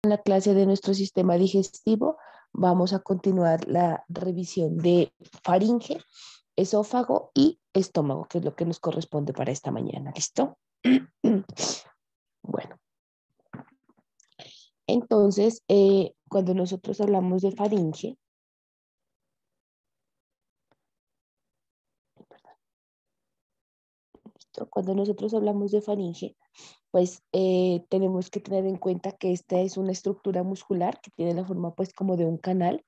la clase de nuestro sistema digestivo vamos a continuar la revisión de faringe, esófago y estómago, que es lo que nos corresponde para esta mañana. ¿Listo? Bueno, entonces, cuando nosotros hablamos de faringe, cuando nosotros hablamos de faringe, pues tenemos que tener en cuenta que esta es una estructura muscular que tiene la forma pues como de un canal,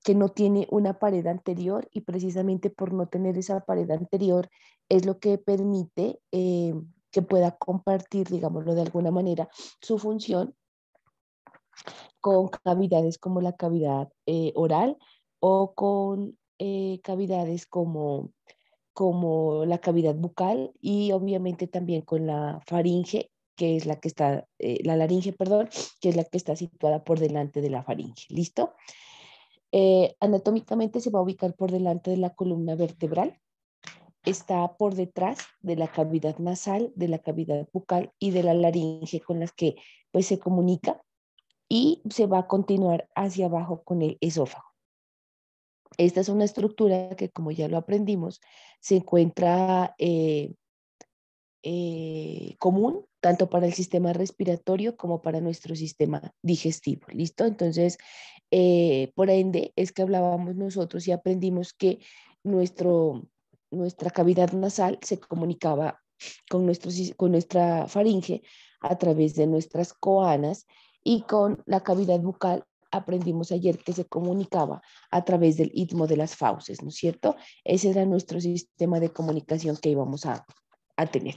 que no tiene una pared anterior y precisamente por no tener esa pared anterior es lo que permite que pueda compartir, digámoslo de alguna manera, su función con cavidades como la cavidad oral o con cavidades como la cavidad bucal y obviamente también con la faringe, que es la que está, la laringe, perdón, que es la que está situada por delante de la faringe. ¿Listo? Anatómicamente se va a ubicar por delante de la columna vertebral, está por detrás de la cavidad nasal, de la cavidad bucal y de la laringe con las que pues se comunica y se va a continuar hacia abajo con el esófago. Esta es una estructura que, como ya lo aprendimos, se encuentra común tanto para el sistema respiratorio como para nuestro sistema digestivo. ¿Listo? Entonces, por ende, es que hablábamos nosotros y aprendimos que nuestra cavidad nasal se comunicaba con nuestra faringe a través de nuestras coanas y con la cavidad bucal aprendimos ayer que se comunicaba a través del istmo de las fauces, ¿no es cierto? Ese era nuestro sistema de comunicación que íbamos a tener.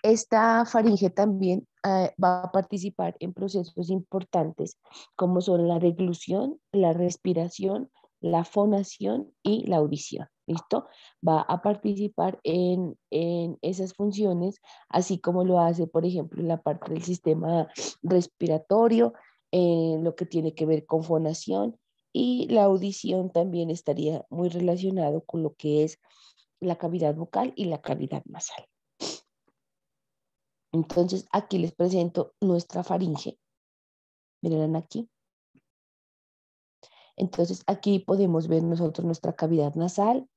Esta faringe también va a participar en procesos importantes como son la deglución, la respiración, la fonación y la audición. ¿Listo? Va a participar en esas funciones, así como lo hace, por ejemplo, en la parte del sistema respiratorio, en lo que tiene que ver con fonación y la audición también estaría muy relacionado con lo que es la cavidad bucal y la cavidad nasal. Entonces, aquí les presento nuestra faringe. Miren aquí. Entonces, aquí podemos ver nosotros nuestra cavidad nasal,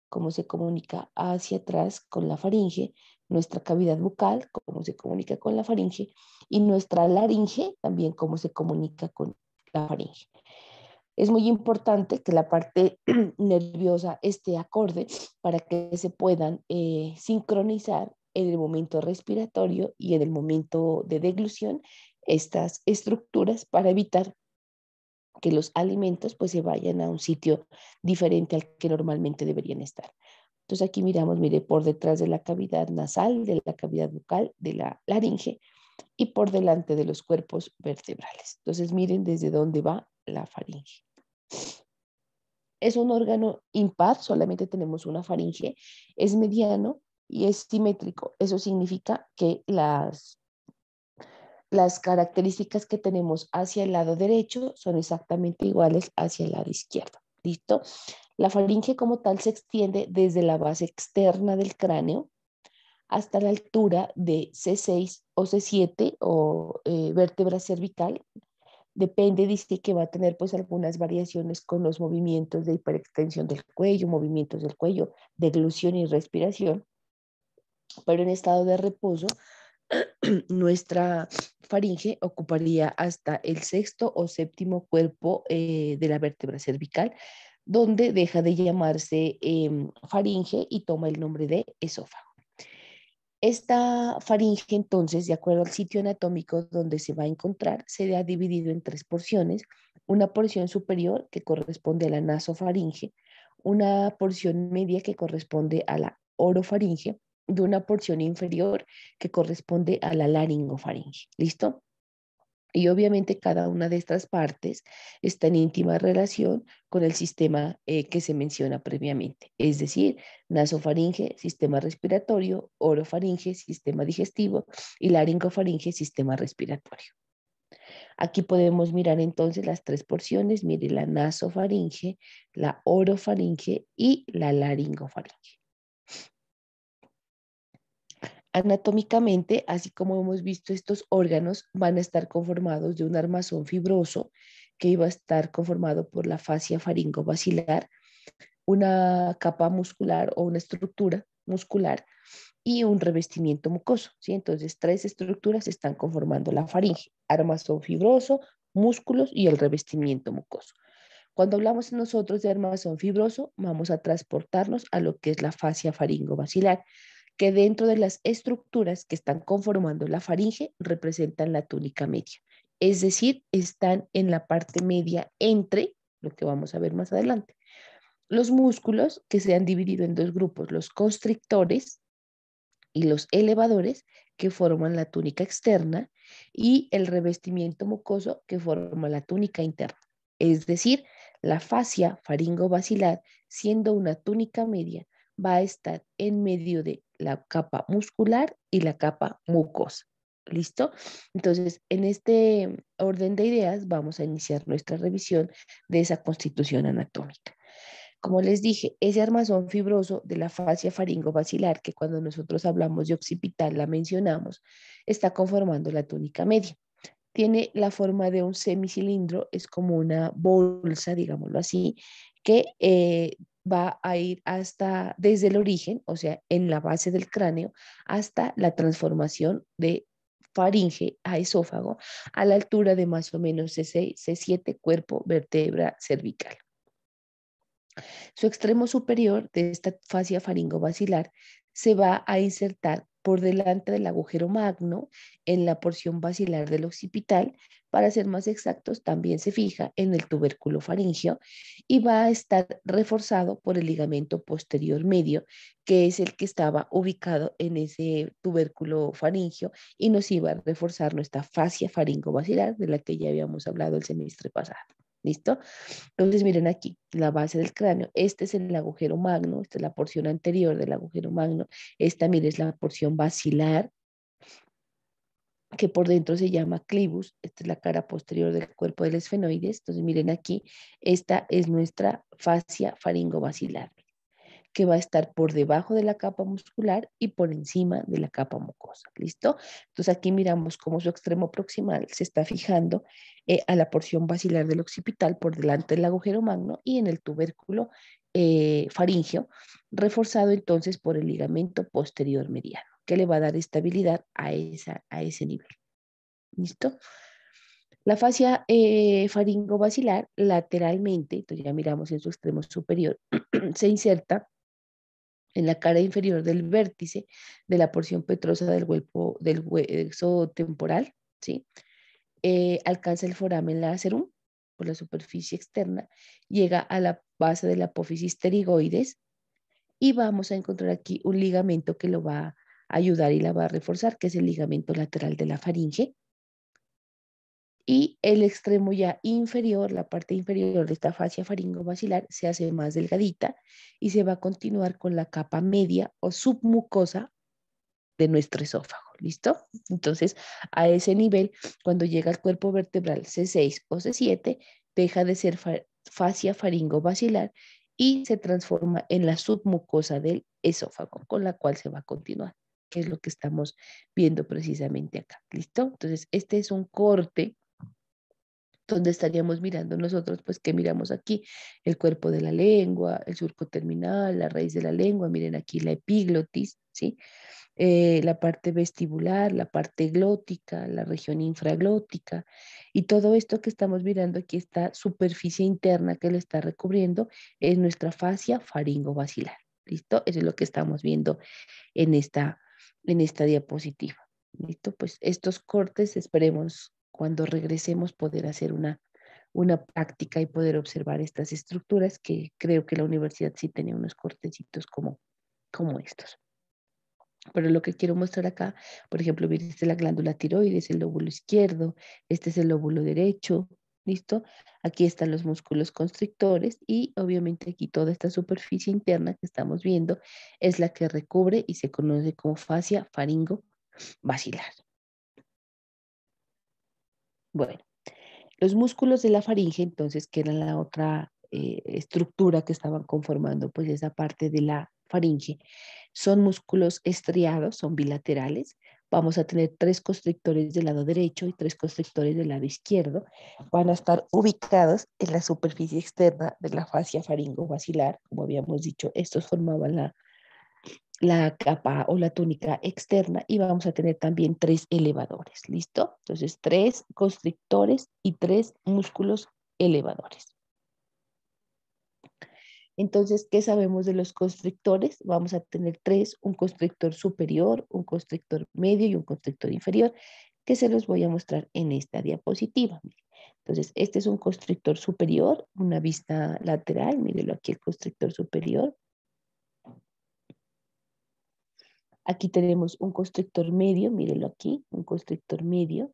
cómo se comunica hacia atrás con la faringe, nuestra cavidad bucal, cómo se comunica con la faringe, y nuestra laringe, también cómo se comunica con la faringe. Es muy importante que la parte nerviosa esté acorde para que se puedan sincronizar en el momento respiratorio y en el momento de deglución estas estructuras para evitar que los alimentos pues se vayan a un sitio diferente al que normalmente deberían estar. Entonces aquí miramos, mire, por detrás de la cavidad nasal, de la cavidad bucal, de la laringe y por delante de los cuerpos vertebrales. Entonces miren desde dónde va la faringe. Es un órgano impar, solamente tenemos una faringe, es mediano y es simétrico. Eso significa que las características que tenemos hacia el lado derecho son exactamente iguales hacia el lado izquierdo. ¿Listo? La faringe como tal se extiende desde la base externa del cráneo hasta la altura de C6 o C7 o vértebra cervical. Depende, dice que va a tener pues algunas variaciones con los movimientos de hiperextensión del cuello, movimientos del cuello, deglución y respiración, pero en estado de reposo nuestra faringe ocuparía hasta el sexto o séptimo cuerpo de la vértebra cervical, donde deja de llamarse faringe y toma el nombre de esófago. Esta faringe, entonces, de acuerdo al sitio anatómico donde se va a encontrar, se ha dividido en tres porciones. Una porción superior que corresponde a la nasofaringe, una porción media que corresponde a la orofaringe y una porción inferior que corresponde a la laringofaringe. ¿Listo? Y obviamente cada una de estas partes está en íntima relación con el sistema que se menciona previamente, es decir, nasofaringe, sistema respiratorio, orofaringe, sistema digestivo y laringofaringe, sistema respiratorio. Aquí podemos mirar entonces las tres porciones, mire la nasofaringe, la orofaringe y la laringofaringe. Anatómicamente, así como hemos visto, estos órganos van a estar conformados de un armazón fibroso que iba a estar conformado por la fascia faringo-basilar, una capa muscular o una estructura muscular y un revestimiento mucoso, ¿sí? Entonces, tres estructuras están conformando la faringe: armazón fibroso, músculos y el revestimiento mucoso. Cuando hablamos nosotros de armazón fibroso, vamos a transportarnos a lo que es la fascia faringo-basilar, que dentro de las estructuras que están conformando la faringe representan la túnica media. Es decir, están en la parte media entre, lo que vamos a ver más adelante, los músculos, que se han dividido en dos grupos: los constrictores y los elevadores, que forman la túnica externa, y el revestimiento mucoso, que forma la túnica interna. Es decir, la fascia faringo-basilar, siendo una túnica media, va a estar en medio de la capa muscular y la capa mucosa. ¿Listo? Entonces, en este orden de ideas vamos a iniciar nuestra revisión de esa constitución anatómica. Como les dije, ese armazón fibroso de la fascia faringo-basilar, que cuando nosotros hablamos de occipital la mencionamos, está conformando la túnica media. Tiene la forma de un semicilindro, es como una bolsa, digámoslo así, que va a ir hasta, desde el origen, o sea, en la base del cráneo, hasta la transformación de faringe a esófago, a la altura de más o menos C6, C7, cuerpo, vértebra cervical. Su extremo superior de esta fascia faringo-basilar se va a insertar por delante del agujero magno en la porción basilar del occipital. Para ser más exactos, también se fija en el tubérculo faríngeo y va a estar reforzado por el ligamento posterior medio, que es el que estaba ubicado en ese tubérculo faríngeo y nos iba a reforzar nuestra fascia faringo-basilar, de la que ya habíamos hablado el semestre pasado. ¿Listo? Entonces, miren aquí, la base del cráneo. Este es el agujero magno, esta es la porción anterior del agujero magno. Esta, miren, es la porción basilar, que por dentro se llama clivus. Esta es la cara posterior del cuerpo del esfenoides. Entonces, miren aquí, esta es nuestra fascia faringo-basilar, que va a estar por debajo de la capa muscular y por encima de la capa mucosa. ¿Listo? Entonces aquí miramos cómo su extremo proximal se está fijando a la porción basilar del occipital por delante del agujero magno y en el tubérculo faríngeo, reforzado entonces por el ligamento posterior mediano, que le va a dar estabilidad a ese nivel. ¿Listo? La fascia faringo-basilar lateralmente, entonces ya miramos en su extremo superior, se inserta en la cara inferior del vértice de la porción petrosa del hueso temporal, ¿sí? Alcanza el foramen lacerum por la superficie externa, llega a la base de la apófisis pterigoides y vamos a encontrar aquí un ligamento que lo va a ayudar y la va a reforzar, que es el ligamento lateral de la faringe. Y el extremo ya inferior, la parte inferior de esta fascia faringo-basilar, se hace más delgadita y se va a continuar con la capa media o submucosa de nuestro esófago. ¿Listo? Entonces, a ese nivel, cuando llega al cuerpo vertebral C6 o C7, deja de ser fascia faringo-basilar y se transforma en la submucosa del esófago, con la cual se va a continuar, que es lo que estamos viendo precisamente acá. ¿Listo? Entonces, este es un corte donde estaríamos mirando nosotros, pues, ¿qué miramos aquí? El cuerpo de la lengua, el surco terminal, la raíz de la lengua, miren aquí la epiglotis, ¿sí? La parte vestibular, la parte glótica, la región infraglótica, y todo esto que estamos mirando aquí, esta superficie interna que lo está recubriendo, es nuestra fascia faringo-basilar, ¿listo? Eso es lo que estamos viendo en esta diapositiva. ¿Listo? Pues estos cortes esperemos cuando regresemos poder hacer una práctica y poder observar estas estructuras, que creo que la universidad sí tenía unos cortecitos como estos. Pero lo que quiero mostrar acá, por ejemplo, miren, esta es la glándula tiroides, el lóbulo izquierdo, este es el lóbulo derecho, ¿listo? Aquí están los músculos constrictores y obviamente aquí toda esta superficie interna que estamos viendo es la que recubre y se conoce como fascia faringo-basilar. Bueno, los músculos de la faringe, entonces, que era la otra estructura que estaban conformando, pues esa parte de la faringe son músculos estriados, son bilaterales. Vamos a tener 3 constrictores del lado derecho y 3 constrictores del lado izquierdo. Van a estar ubicados en la superficie externa de la fascia faringo-basilar. Como habíamos dicho, estos formaban la capa o la túnica externa y vamos a tener también 3 elevadores. ¿Listo? Entonces, 3 constrictores y 3 músculos elevadores. Entonces, ¿qué sabemos de los constrictores? Vamos a tener 3, un constrictor superior, un constrictor medio y un constrictor inferior, que se los voy a mostrar en esta diapositiva. Entonces, este es un constrictor superior, una vista lateral, mírelo aquí el constrictor superior. Aquí tenemos un constrictor medio, mírelo aquí, un constrictor medio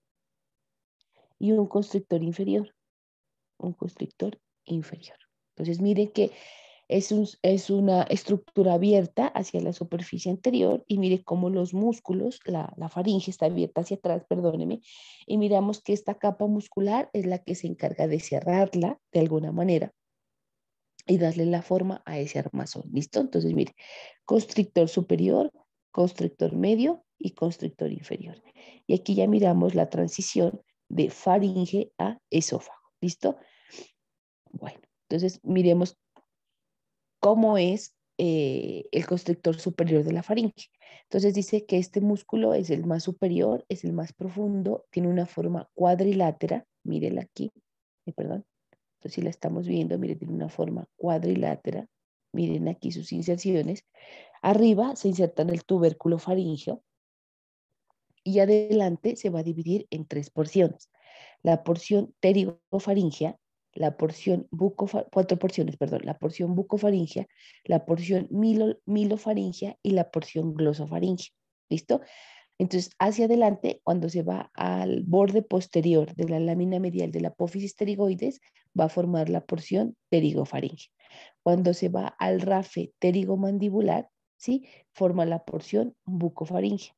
y un constrictor inferior, un constrictor inferior. Entonces, miren que es una estructura abierta hacia la superficie anterior y mire cómo los músculos, la faringe está abierta hacia atrás, perdóneme, y miramos que esta capa muscular es la que se encarga de cerrarla de alguna manera y darle la forma a ese armazón. ¿Listo? Entonces, mire, constrictor superior, constrictor medio y constrictor inferior. Y aquí ya miramos la transición de faringe a esófago. ¿Listo? Bueno, entonces miremos cómo es el constrictor superior de la faringe. Entonces dice que este músculo es el más superior, es el más profundo, tiene una forma cuadrilátera, mírenla aquí, perdón, entonces si la estamos viendo, miren, tiene una forma cuadrilátera, miren aquí sus inserciones, arriba se inserta en el tubérculo faríngeo y adelante se va a dividir en 3 porciones. La porción pterigofaringea, la porción 4 porciones, perdón, la porción bucofaringea, la porción milofaringea y la porción glosofaringea. ¿Listo? Entonces, hacia adelante, cuando se va al borde posterior de la lámina medial de la apófisis pterigoides, va a formar la porción pterigofaringea. Cuando se va al rafe pterigomandibular, ¿sí? Forma la porción bucofaringea.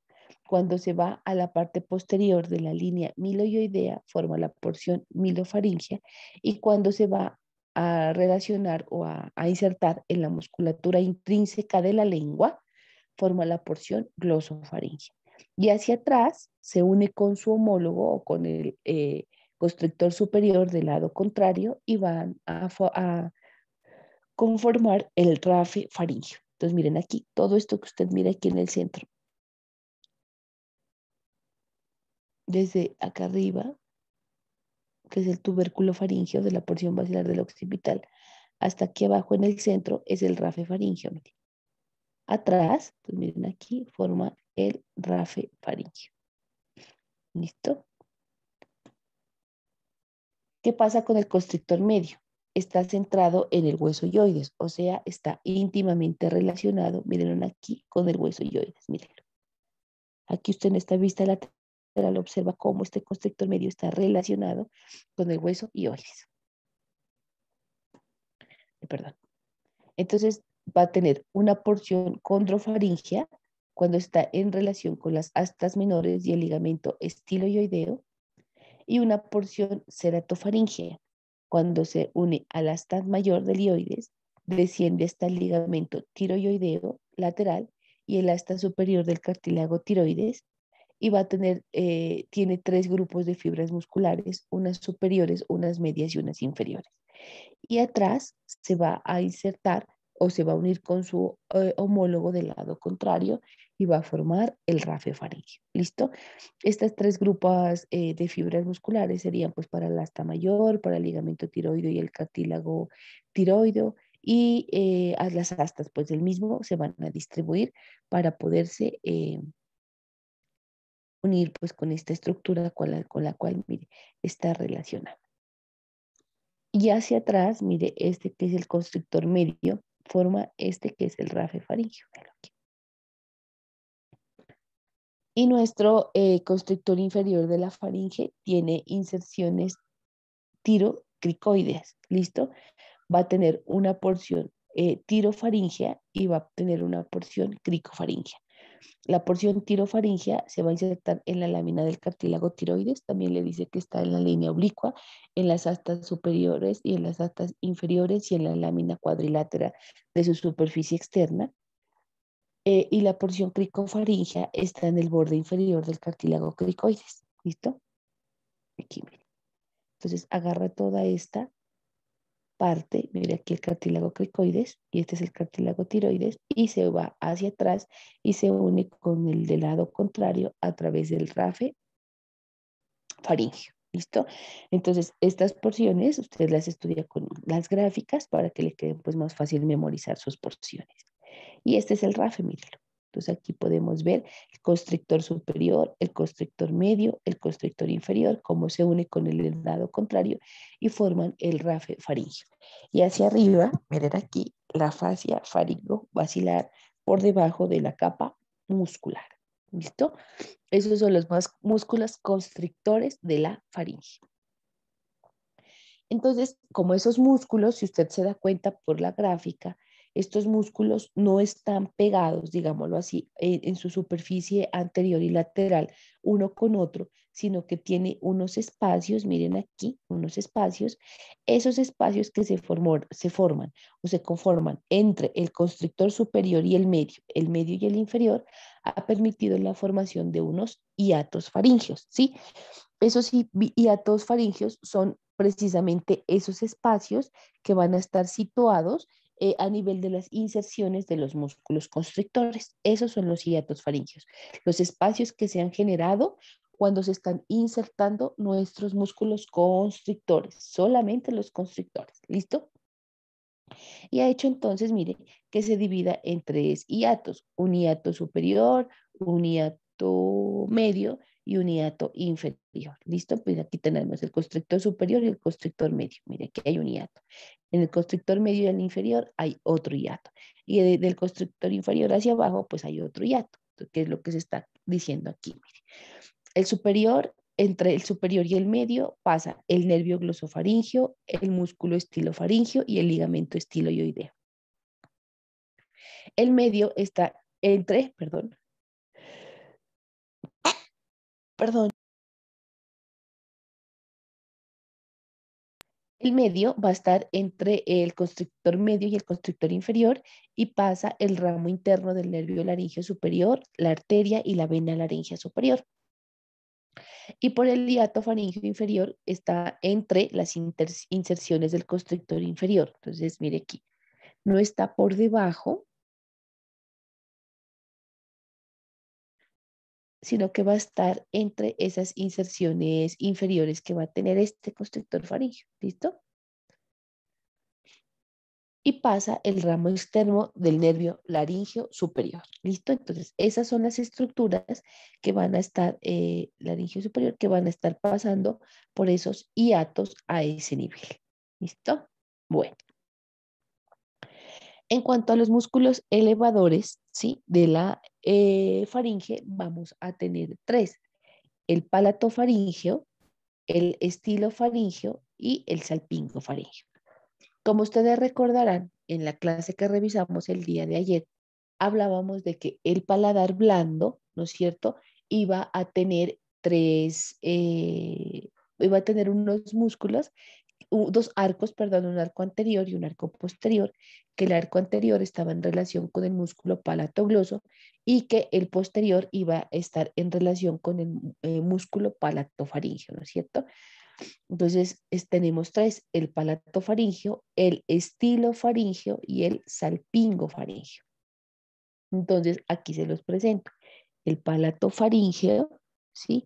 Cuando se va a la parte posterior de la línea miloioidea, forma la porción milofaringea. Y cuando se va a relacionar o a insertar en la musculatura intrínseca de la lengua, forma la porción glosofaringea. Y hacia atrás se une con su homólogo o con el constrictor superior del lado contrario y van a conformar el rafe faríngeo. Entonces miren aquí, todo esto que usted mira aquí en el centro, desde acá arriba, que es el tubérculo faríngeo de la porción basilar del occipital, hasta aquí abajo en el centro es el rafe faríngeo. Miren. Atrás, pues miren aquí, forma el rafe faríngeo. ¿Listo? ¿Qué pasa con el constrictor medio? Está centrado en el hueso yoides, o sea, está íntimamente relacionado, mírenlo aquí, con el hueso yoides, mírenlo. Aquí usted en esta vista lateral observa cómo este constrictor medio está relacionado con el hueso yoides. Perdón. Entonces va a tener una porción condrofaringea cuando está en relación con las astas menores y el ligamento estiloioideo y una porción ceratofaringea cuando se une al asta mayor del ioides, desciende hasta el ligamento tiroideo lateral y el asta superior del cartílago tiroides y va a tener, tiene 3 grupos de fibras musculares, unas superiores, unas medias y unas inferiores. Y atrás se va a insertar o se va a unir con su homólogo del lado contrario y va a formar el rafe faríngeo. ¿Listo? Estas 3 grupos de fibras musculares serían pues para el asta mayor, para el ligamento tiroideo y el cartílago tiroideo y a las astas pues del mismo se van a distribuir para poderse unir pues con esta estructura con la cual mire, está relacionada. Y hacia atrás, mire, este que es el constrictor medio, forma este que es el rafe faríngeo. Y nuestro constrictor inferior de la faringe tiene inserciones tirocricoideas, ¿listo? Va a tener una porción tirofaringea y va a tener una porción cricofaringea. La porción tirofaringea se va a insertar en la lámina del cartílago tiroides, también le dice que está en la línea oblicua, en las astas superiores y en las astas inferiores y en la lámina cuadrilátera de su superficie externa. y la porción cricofaringea está en el borde inferior del cartílago cricoides. ¿Listo? Aquí, mire. Entonces, agarra toda esta parte, mire aquí el cartílago cricoides, y este es el cartílago tiroides, y se va hacia atrás y se une con el del lado contrario a través del rafe faríngeo. ¿Listo? Entonces, estas porciones usted las estudia con las gráficas para que le quede pues, más fácil memorizar sus porciones. Y este es el RAFE, míralo. Entonces aquí podemos ver el constrictor superior, el constrictor medio, el constrictor inferior, cómo se une con el lado contrario y forman el RAFE faríngeo. Y hacia arriba, miren aquí, la fascia faringo basilar por debajo de la capa muscular. ¿Listo? Esos son los más músculos constrictores de la faringe. Entonces, como esos músculos, si usted se da cuenta por la gráfica, estos músculos no están pegados, digámoslo así, en su superficie anterior y lateral, uno con otro, sino que tiene unos espacios, miren aquí, unos espacios, esos espacios que se forman o se conforman entre el constrictor superior y el medio y el inferior, ha permitido la formación de unos hiatos faringeos, ¿sí? Esos hiatos faringeos son precisamente esos espacios que van a estar situados a nivel de las inserciones de los músculos constrictores. Esos son los hiatos faringeos, los espacios que se han generado cuando se están insertando nuestros músculos constrictores, solamente los constrictores. ¿Listo? Y ha hecho entonces, mire, que se divida en tres hiatos, un hiato superior, un hiato medio y un hiato inferior. ¿Listo? Pues aquí tenemos el constrictor superior y el constrictor medio. Mire, aquí hay un hiato. En el constrictor medio y el inferior hay otro hiato. Y del constrictor inferior hacia abajo, pues hay otro hiato, que es lo que se está diciendo aquí. Mire. El superior, entre el superior y el medio, pasa el nervio glosofaringeo, el músculo estilofaringeo y el ligamento estiloioideo. El medio está entre, perdón, el medio va a estar entre el constrictor medio y el constrictor inferior y pasa el ramo interno del nervio laringeo superior, la arteria y la vena laringea superior. Y por el hiato faríngeo inferior está entre las inserciones del constrictor inferior. Entonces, mire aquí, no está por debajo, sino que va a estar entre esas inserciones inferiores que va a tener este constrictor faríngeo. ¿Listo? Y pasa el ramo externo del nervio laríngeo superior. ¿Listo? Entonces, esas son las estructuras que van a estar, laríngeo superior, que van a estar pasando por esos hiatos a ese nivel. ¿Listo? Bueno, en cuanto a los músculos elevadores, ¿sí? De la faringe, vamos a tener tres: el palatofaringeo, el estilofaringeo y el salpingofaringeo. Como ustedes recordarán, en la clase que revisamos el día de ayer, hablábamos de que el paladar blando, ¿no es cierto?, iba a tener iba a tener unos músculos, dos arcos, perdón, un arco anterior y un arco posterior, que el arco anterior estaba en relación con el músculo palatogloso y que el posterior iba a estar en relación con el músculo palatofaringeo, ¿no es cierto? Entonces, tenemos tres: el palatofaringeo, el estilofaringeo y el salpingofaringeo. Entonces, aquí se los presento: el palatofaringeo, ¿sí?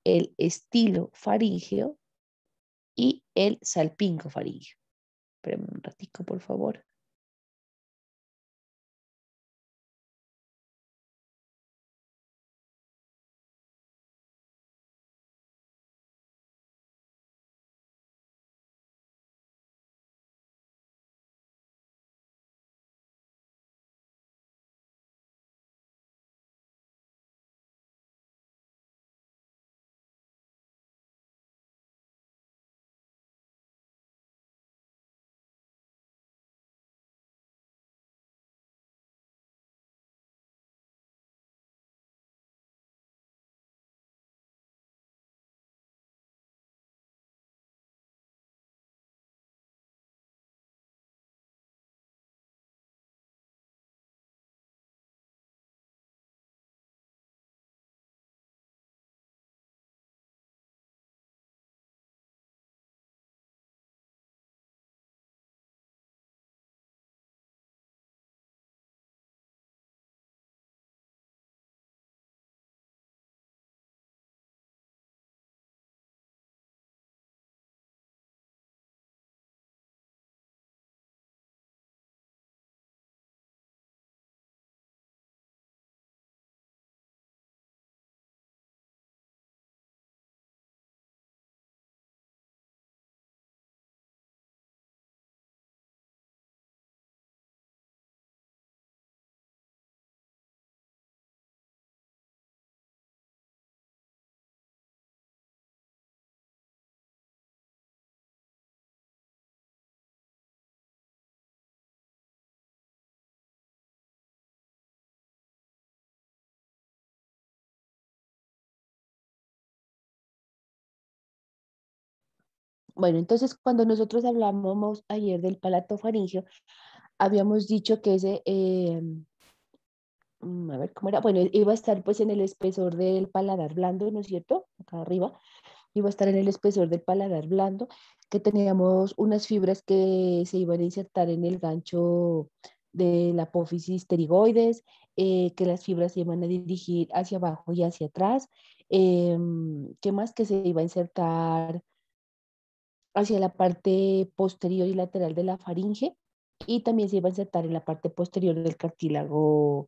El estilofaringeo y el salpingofaringeo. Espérame un ratico, por favor. Bueno, entonces cuando nosotros hablábamos ayer del palato faríngeo, habíamos dicho que ese, a ver cómo era, bueno, iba a estar pues en el espesor del paladar blando, ¿no es cierto? Acá arriba, iba a estar en el espesor del paladar blando, que teníamos unas fibras que se iban a insertar en el gancho de la apófisis pterigoides, que las fibras se iban a dirigir hacia abajo y hacia atrás. ¿Qué más? Que se iba a insertar hacia la parte posterior y lateral de la faringe y también se iba a insertar en la parte posterior del cartílago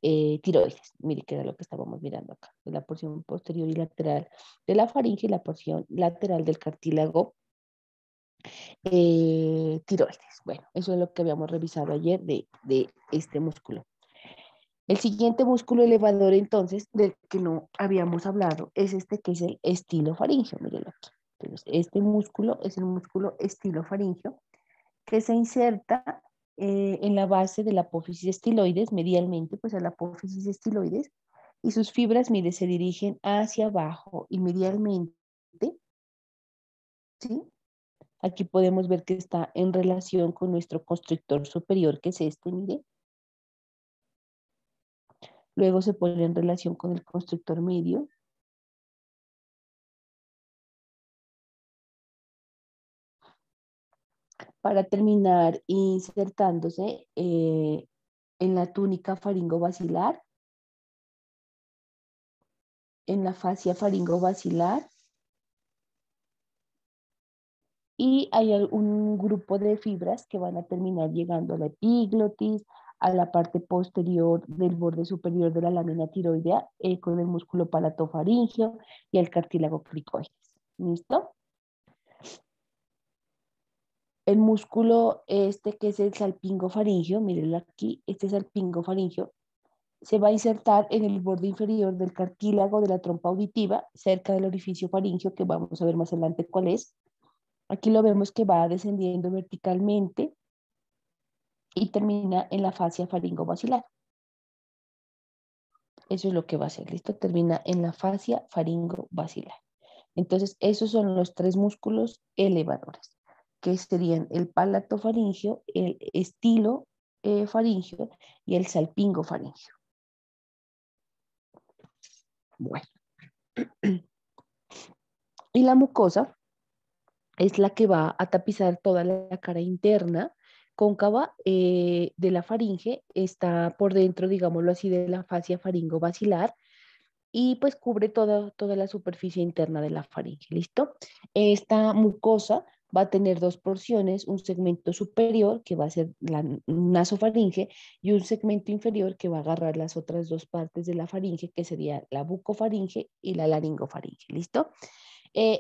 tiroides. Mire que era lo que estábamos mirando acá, de la porción posterior y lateral de la faringe y la porción lateral del cartílago tiroides. Bueno, eso es lo que habíamos revisado ayer de este músculo. El siguiente músculo elevador, entonces, del que no habíamos hablado, es este que es el estilofaringeo. Mírenlo aquí. Entonces, este músculo es el músculo estilofaringeo que se inserta en la base de la apófisis estiloides, medialmente, pues a la apófisis estiloides, y sus fibras, mire, se dirigen hacia abajo y medialmente, ¿sí? Aquí podemos ver que está en relación con nuestro constrictor superior, que es este, mire. Luego se pone en relación con el constrictor medio. Para terminar insertándose en la túnica faringovacilar, en la fascia faringovacilar, y hay un grupo de fibras que van a terminar llegando a la epiglotis, a la parte posterior del borde superior de la lámina tiroidea, con el músculo palatofaringeo y el cartílago cricoides. ¿Listo? El músculo este que es el salpingofaringeo, mírenlo aquí, este salpingofaringeo se va a insertar en el borde inferior del cartílago de la trompa auditiva, cerca del orificio faríngeo, que vamos a ver más adelante cuál es. Aquí lo vemos que va descendiendo verticalmente y termina en la fascia faringovacilar. Eso es lo que va a ser, ¿listo? Termina en la fascia faringovacilar. Entonces, esos son los tres músculos elevadores, que serían el palatofaringeo, el estilo faringeo y el salpingofaringeo. Bueno, y la mucosa es la que va a tapizar toda la cara interna cóncava de la faringe, está por dentro, digámoslo así, de la fascia faringovacilar y pues cubre toda la superficie interna de la faringe, ¿listo? Esta mucosa va a tener dos porciones, un segmento superior que va a ser la nasofaringe y un segmento inferior que va a agarrar las otras dos partes de la faringe, que sería la bucofaringe y la laringofaringe, ¿listo?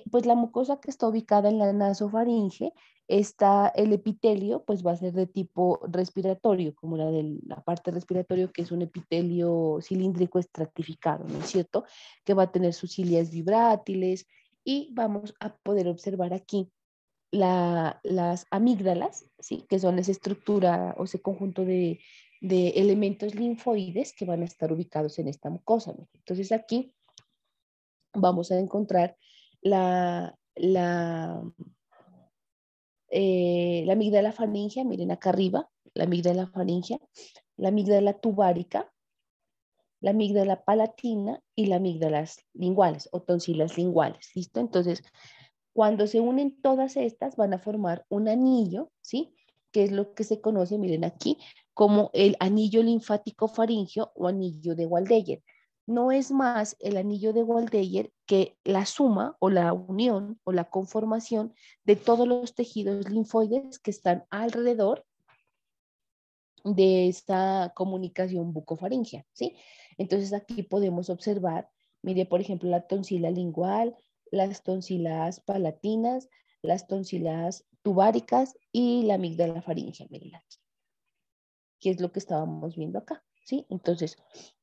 Pues la mucosa que está ubicada en la nasofaringe, está el epitelio, pues va a ser de tipo respiratorio, como la de la parte respiratoria, que es un epitelio cilíndrico estratificado, ¿no es cierto? Que va a tener sus cilias vibrátiles y vamos a poder observar aquí las amígdalas, ¿sí? Que son esa estructura o ese conjunto de elementos linfoides que van a estar ubicados en esta mucosa, ¿no? Entonces aquí vamos a encontrar la amígdala faríngea, miren acá arriba, la amígdala faríngea, la amígdala tubárica, la amígdala palatina y la amígdalas linguales o tonsilas linguales, ¿listo? Entonces, cuando se unen todas estas, van a formar un anillo, ¿sí? Que es lo que se conoce, miren aquí, como el anillo linfático faríngeo o anillo de Waldeyer. No es más el anillo de Waldeyer que la suma o la unión o la conformación de todos los tejidos linfoides que están alrededor de esta comunicación bucofaringea, ¿sí? Entonces aquí podemos observar, mire, por ejemplo, la tonsila lingual, las tonsilas palatinas, las tonsilas tubáricas y la amígdala faríngea, miren aquí, que es lo que estábamos viendo acá, ¿sí? Entonces,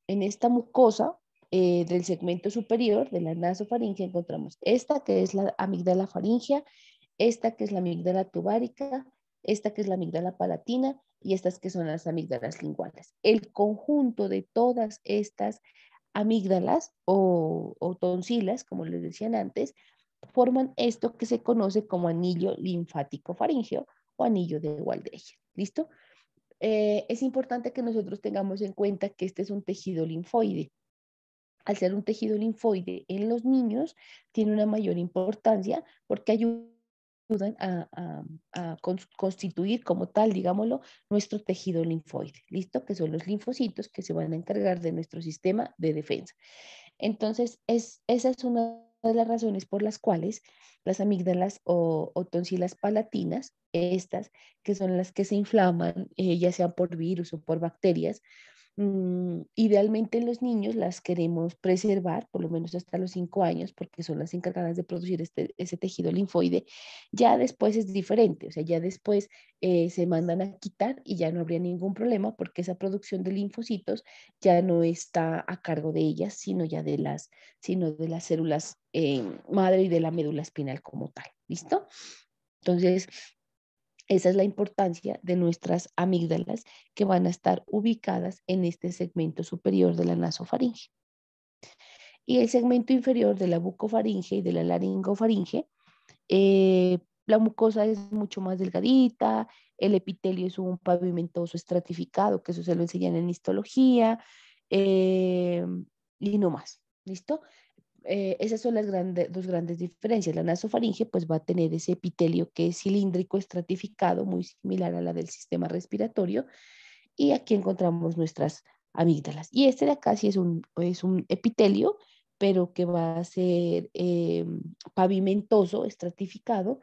en esta mucosa del segmento superior de la nasofaringea encontramos esta que es la amígdala faríngea, esta que es la amígdala tubárica, esta que es la amígdala palatina y estas que son las amígdalas linguales. El conjunto de todas estas amígdalas o tonsilas, como les decían antes, forman esto que se conoce como anillo linfático faríngeo o anillo de Waldeyer. ¿Listo? Es importante que nosotros tengamos en cuenta que este es un tejido linfoide. Al ser un tejido linfoide en los niños, tiene una mayor importancia porque ayudan a constituir como tal, digámoslo, nuestro tejido linfoide, ¿listo? Que son los linfocitos que se van a encargar de nuestro sistema de defensa. Entonces, esa es una de las razones por las cuales las amígdalas o tonsilas palatinas, estas que son las que se inflaman, ya sean por virus o por bacterias, idealmente en los niños las queremos preservar, por lo menos hasta los 5 años, porque son las encargadas de producir ese tejido linfoide. Ya después es diferente, o sea, ya después se mandan a quitar y ya no habría ningún problema porque esa producción de linfocitos ya no está a cargo de ellas, sino de las células madre y de la médula espinal como tal. ¿Listo? Entonces, esa es la importancia de nuestras amígdalas que van a estar ubicadas en este segmento superior de la nasofaringe. Y el segmento inferior de la bucofaringe y de la laringofaringe, la mucosa es mucho más delgadita, el epitelio es un pavimentoso estratificado, que eso se lo enseñan en histología, eh, y no más. ¿Listo? Esas son las dos grandes diferencias. La nasofaringe pues va a tener ese epitelio que es cilíndrico estratificado, muy similar a la del sistema respiratorio, y aquí encontramos nuestras amígdalas. Y este de acá sí es un epitelio, pero que va a ser pavimentoso, estratificado,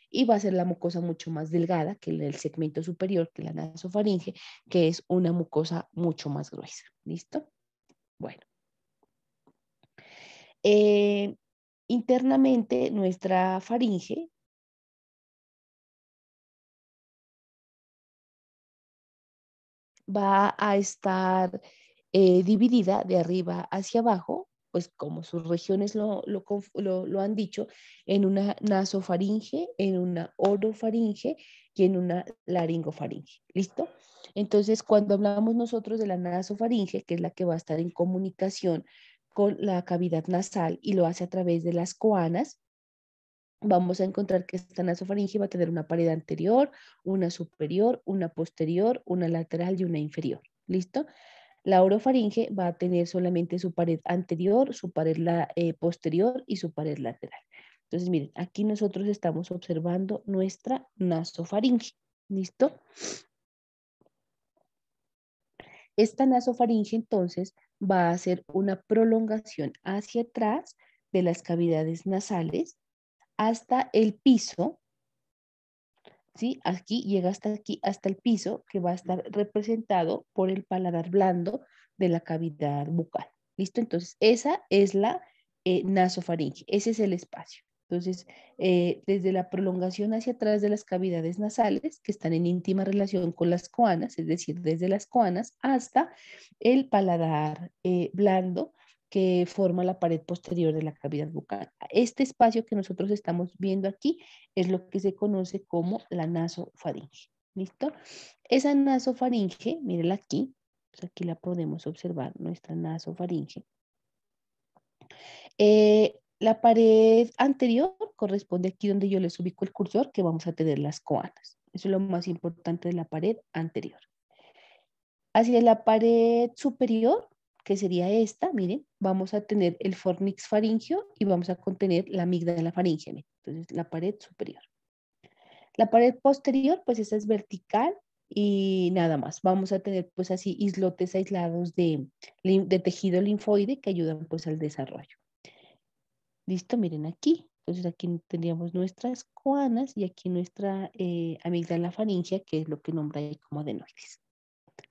y va a ser la mucosa mucho más delgada que el segmento superior, que la nasofaringe, que es una mucosa mucho más gruesa. ¿Listo? Bueno. Eh, internamente, nuestra faringe va a estar dividida de arriba hacia abajo, pues como sus regiones lo han dicho, en una nasofaringe, en una orofaringe y en una laringofaringe. ¿Listo? Entonces, cuando hablamos nosotros de la nasofaringe, que es la que va a estar en comunicación con la cavidad nasal y lo hace a través de las coanas, vamos a encontrar que esta nasofaringe va a tener una pared anterior, una superior, una posterior, una lateral y una inferior. ¿Listo? La orofaringe va a tener solamente su pared anterior, su pared posterior y su pared lateral. Entonces, miren, aquí nosotros estamos observando nuestra nasofaringe. ¿Listo? Esta nasofaringe entonces va a hacer una prolongación hacia atrás de las cavidades nasales hasta el piso. ¿Sí? Aquí llega hasta aquí, hasta el piso, que va a estar representado por el paladar blando de la cavidad bucal. ¿Listo? Entonces, esa es la nasofaringe, ese es el espacio. Entonces, desde la prolongación hacia atrás de las cavidades nasales, que están en íntima relación con las coanas, es decir, desde las coanas hasta el paladar blando, que forma la pared posterior de la cavidad bucal. Este espacio que nosotros estamos viendo aquí es lo que se conoce como la nasofaringe. ¿Listo? Esa nasofaringe, mírenla aquí, pues aquí la podemos observar, nuestra nasofaringe. La pared anterior corresponde aquí donde yo les ubico el cursor, que vamos a tener las coanas. Eso es lo más importante de la pared anterior. Hacia la pared superior, que sería esta, miren, vamos a tener el fornix faríngeo y vamos a contener la amígdala faríngea. Entonces, la pared superior. La pared posterior, pues esa es vertical y nada más. Vamos a tener pues así islotes aislados de tejido linfoide que ayudan pues al desarrollo. Listo, miren aquí. Entonces aquí tendríamos nuestras coanas y aquí nuestra amígdala faríngea, que es lo que nombra ahí como adenoides.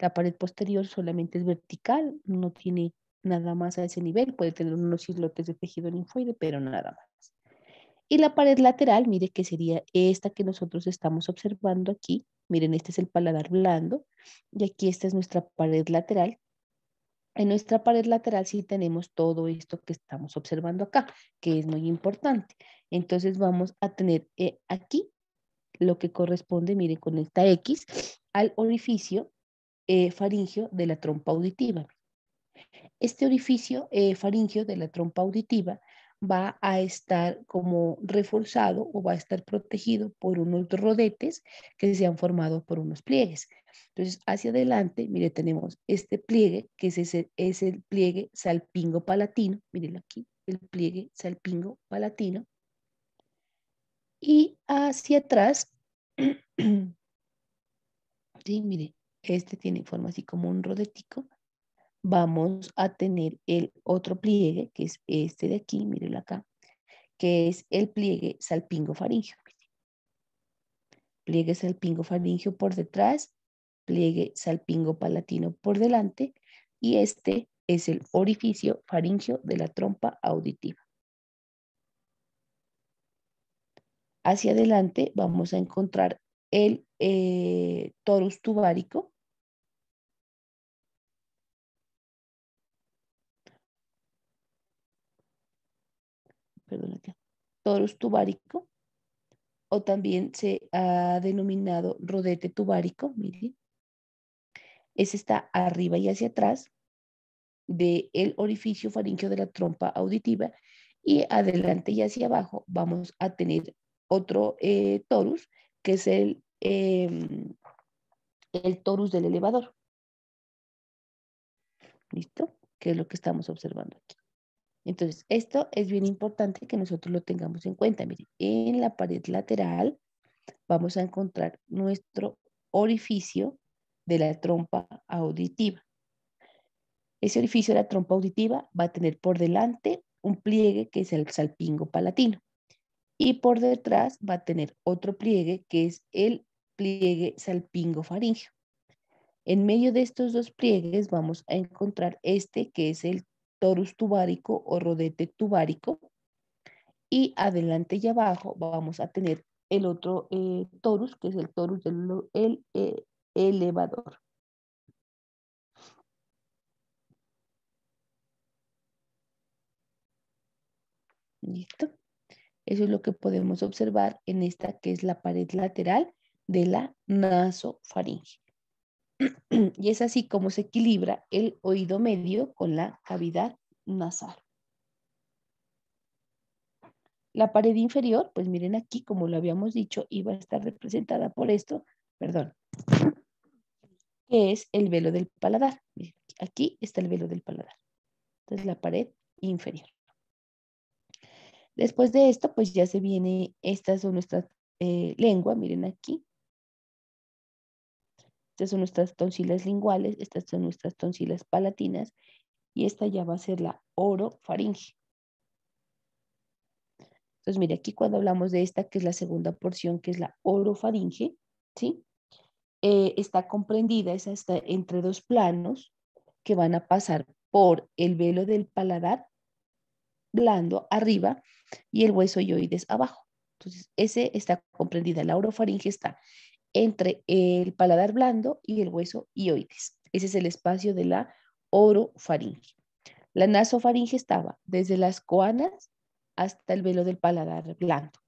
La pared posterior solamente es vertical, no tiene nada más a ese nivel, puede tener unos islotes de tejido linfoide, pero nada más. Y la pared lateral, mire que sería esta que nosotros estamos observando aquí. Miren, este es el paladar blando y aquí esta es nuestra pared lateral. En nuestra pared lateral sí tenemos todo esto que estamos observando acá, que es muy importante. Entonces vamos a tener aquí lo que corresponde, miren, con esta X, al orificio faríngeo de la trompa auditiva. Este orificio faríngeo de la trompa auditiva va a estar como reforzado o va a estar protegido por unos rodetes que se han formado por unos pliegues. Entonces, hacia adelante, mire, tenemos este pliegue, que es el pliegue salpingo palatino. Miren aquí, el pliegue salpingo palatino. Y hacia atrás, sí, mire, este tiene forma así como un rodetico. Vamos a tener el otro pliegue, que es este de aquí, mírenlo acá, que es el pliegue salpingo faríngeo. Pliegue salpingo faríngeo por detrás, pliegue salpingo palatino por delante, y este es el orificio faríngeo de la trompa auditiva. Hacia adelante vamos a encontrar el torus tubárico. Perdón, acá. Torus tubárico, o también se ha denominado rodete tubárico, miren. Ese está arriba y hacia atrás del orificio faríngeo de la trompa auditiva, y adelante y hacia abajo vamos a tener otro torus, que es el torus del elevador. ¿Listo? Que es lo que estamos observando aquí. Entonces, esto es bien importante que nosotros lo tengamos en cuenta. Miren, en la pared lateral vamos a encontrar nuestro orificio de la trompa auditiva. Ese orificio de la trompa auditiva va a tener por delante un pliegue que es el salpingo palatino, y por detrás va a tener otro pliegue que es el pliegue salpingo faríngeo. En medio de estos dos pliegues vamos a encontrar este que es el torus tubárico o rodete tubárico, y adelante y abajo vamos a tener el otro torus, que es el torus del elevador. ¿Listo? Eso es lo que podemos observar en esta que es la pared lateral de la nasofaringe. Y es así como se equilibra el oído medio con la cavidad nasal. La pared inferior, pues miren aquí, como lo habíamos dicho, iba a estar representada por esto, perdón, que es el velo del paladar. Miren, aquí está el velo del paladar. Entonces la pared inferior. Después de esto, pues ya se viene, estas son nuestras lenguas, miren aquí. Estas son nuestras tonsilas linguales, estas son nuestras tonsilas palatinas, y esta ya va a ser la orofaringe. Entonces, mire, aquí cuando hablamos de esta, que es la segunda porción, que es la orofaringe, ¿sí? Está comprendida, esa está entre dos planos que van a pasar por el velo del paladar blando arriba y el hueso ioides abajo. Entonces, ese está comprendida, la orofaringe está entre el paladar blando y el hueso ioides. Ese es el espacio de la orofaringe. La nasofaringe estaba desde las coanas hasta el velo del paladar blando.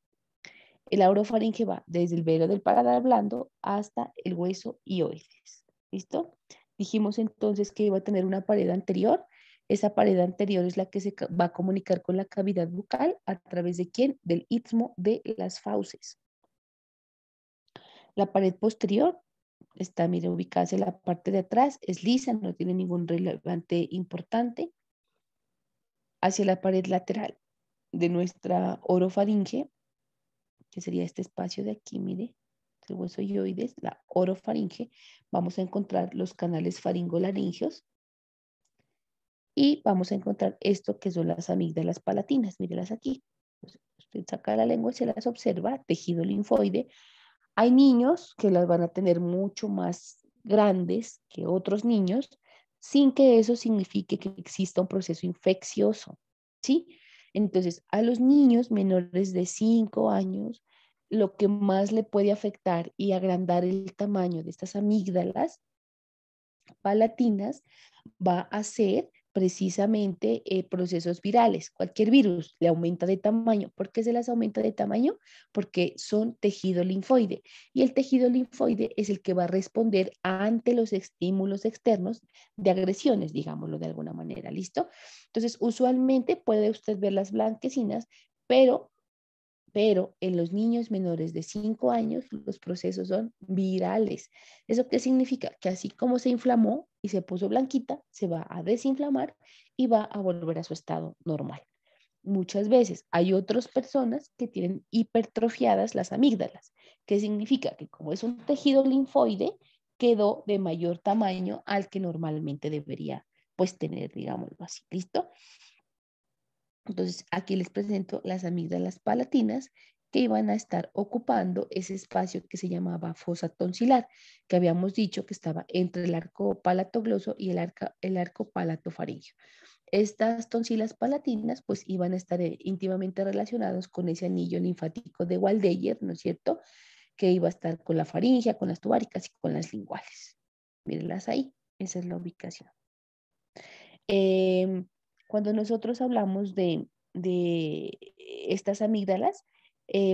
El orofaringe va desde el velo del paladar blando hasta el hueso ioides. ¿Listo? Dijimos entonces que iba a tener una pared anterior. Esa pared anterior es la que se va a comunicar con la cavidad bucal a través de quién? Del istmo de las fauces. La pared posterior está, mire, ubicada en la parte de atrás, es lisa, no tiene ningún relevante importante. Hacia la pared lateral de nuestra orofaringe, que sería este espacio de aquí, mire, el hueso ioides, la orofaringe, vamos a encontrar los canales faringolaringeos, y vamos a encontrar esto que son las amígdalas palatinas, mírelas aquí. Usted saca la lengua y se las observa, tejido linfoide. Hay niños que las van a tener mucho más grandes que otros niños, sin que eso signifique que exista un proceso infeccioso, ¿sí? Entonces, a los niños menores de 5 años, lo que más le puede afectar y agrandar el tamaño de estas amígdalas palatinas va a ser precisamente procesos virales. Cualquier virus le aumenta de tamaño. ¿Por qué se las aumenta de tamaño? Porque son tejido linfoide y el tejido linfoide es el que va a responder ante los estímulos externos de agresiones, digámoslo de alguna manera, ¿listo? Entonces, usualmente puede usted ver las blanquecinas, pero en los niños menores de 5 años los procesos son virales. ¿Eso qué significa? Que así como se inflamó y se puso blanquita, se va a desinflamar y va a volver a su estado normal. Muchas veces hay otras personas que tienen hipertrofiadas las amígdalas, que significa que como es un tejido linfoide, quedó de mayor tamaño al que normalmente debería pues tener, digámoslo así. ¿Listo? Entonces, aquí les presento las amígdalas palatinas que iban a estar ocupando ese espacio que se llamaba fosa tonsilar, que habíamos dicho que estaba entre el arco palatogloso y el arco palatofaringeo. Estas tonsilas palatinas pues iban a estar íntimamente relacionados con ese anillo linfático de Waldeyer, ¿no es cierto? Que iba a estar con la faringea, con las tubáricas y con las linguales. Mírenlas ahí, esa es la ubicación. Em, Cuando nosotros hablamos de estas amígdalas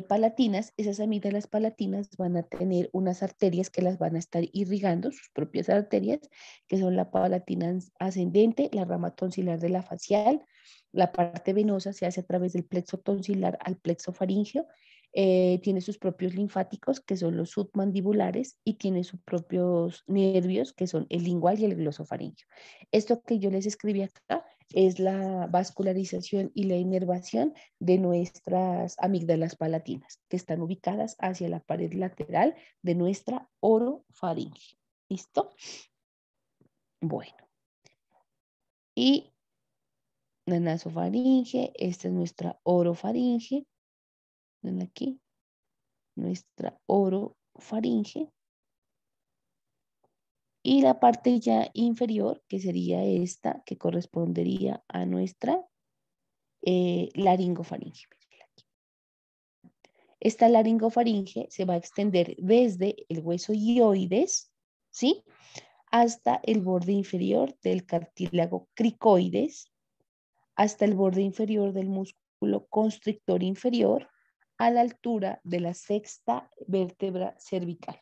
palatinas, esas amígdalas palatinas van a tener unas arterias que las van a estar irrigando, sus propias arterias, que son la palatina ascendente, la rama tonsilar de la facial, la parte venosa se hace a través del plexo tonsilar al plexo faríngeo, tiene sus propios linfáticos, que son los submandibulares, y tiene sus propios nervios, que son el lingual y el glosofaríngeo. Esto que yo les escribí acá es la vascularización y la inervación de nuestras amígdalas palatinas, que están ubicadas hacia la pared lateral de nuestra orofaringe. ¿Listo? Bueno, y la nasofaringe, esta es nuestra orofaringe. Ven aquí, nuestra orofaringe. Y la parte ya inferior, que sería esta, que correspondería a nuestra laringofaringe. Esta laringofaringe se va a extender desde el hueso hioides, ¿sí? Hasta el borde inferior del cartílago cricoides, hasta el borde inferior del músculo constrictor inferior, a la altura de la sexta vértebra cervical.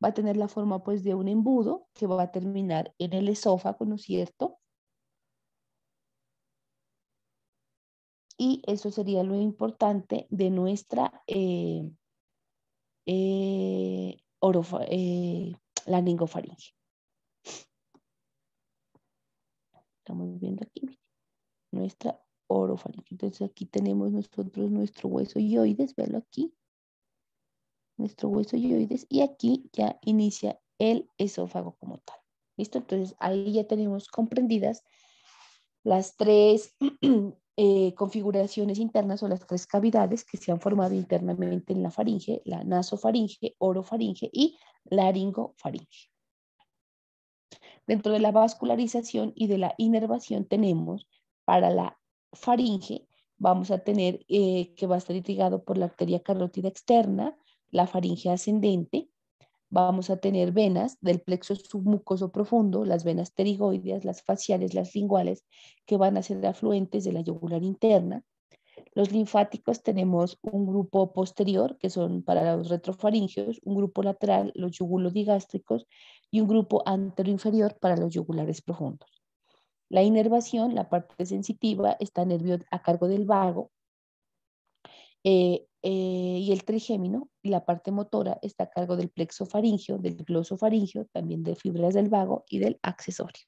Va a tener la forma pues de un embudo que va a terminar en el esófago, ¿no es cierto? Y eso sería lo importante de nuestra laringofaringe. Estamos viendo aquí nuestra orofaringe. Entonces aquí tenemos nosotros nuestro hueso hioides, véalo aquí, nuestro hueso hioides, y aquí ya inicia el esófago como tal. ¿Listo? Entonces ahí ya tenemos comprendidas las tres configuraciones internas o las tres cavidades que se han formado internamente en la faringe, la nasofaringe, orofaringe y laringofaringe. Dentro de la vascularización y de la inervación tenemos para la faringe, vamos a tener que va a estar irrigado por la arteria carótida externa, la faringe ascendente. Vamos a tener venas del plexo submucoso profundo, las venas pterigoideas, las faciales, las linguales, que van a ser afluentes de la yugular interna. Los linfáticos tenemos un grupo posterior, que son para los retrofaringeos, un grupo lateral, los yugulodigástricos, y un grupo anteroinferior para los yugulares profundos. La inervación, la parte sensitiva, está nervio a cargo del vago y el trigémino, y la parte motora está a cargo del plexo faríngeo, del glosofaríngeo, también de fibras del vago y del accesorio.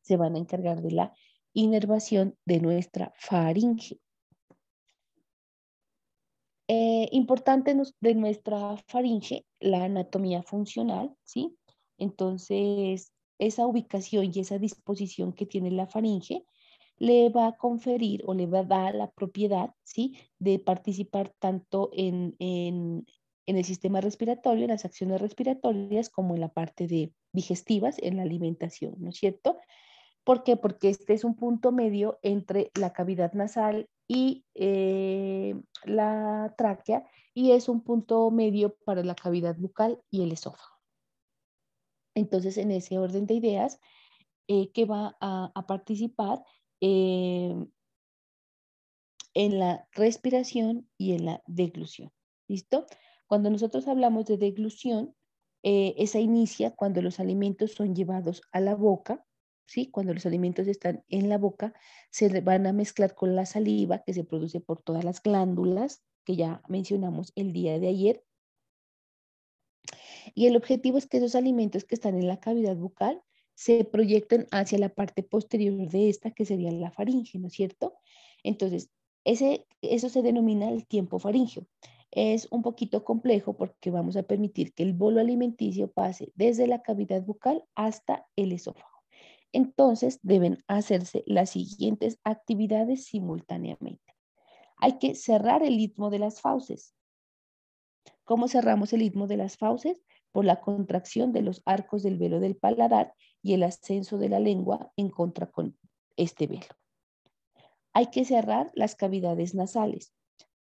Se van a encargar de la inervación de nuestra faringe. Importante de nuestra faringe, la anatomía funcional, ¿sí? Entonces, esa ubicación y esa disposición que tiene la faringe le va a conferir o le va a dar la propiedad, ¿sí? De participar tanto en el sistema respiratorio, en las acciones respiratorias, como en la parte de digestivas, en la alimentación, ¿no es cierto? ¿Por qué? Porque este es un punto medio entre la cavidad nasal y la tráquea y es un punto medio para la cavidad bucal y el esófago. Entonces, en ese orden de ideas, que va a participar eh, en la respiración y en la deglución. ¿Listo? Cuando nosotros hablamos de deglución, esa inicia cuando los alimentos son llevados a la boca, ¿sí? Cuando los alimentos están en la boca, van a mezclar con la saliva que se produce por todas las glándulas que ya mencionamos el día de ayer. Y el objetivo es que esos alimentos que están en la cavidad bucal se proyecten hacia la parte posterior de esta, que sería la faringe, ¿no es cierto? Entonces, eso se denomina el tiempo faríngeo. Es un poquito complejo porque vamos a permitir que el bolo alimenticio pase desde la cavidad bucal hasta el esófago. Entonces, deben hacerse las siguientes actividades simultáneamente. Hay que cerrar el istmo de las fauces. ¿Cómo cerramos el istmo de las fauces? Por la contracción de los arcos del velo del paladar y el ascenso de la lengua en contra con este velo. Hay que cerrar las cavidades nasales.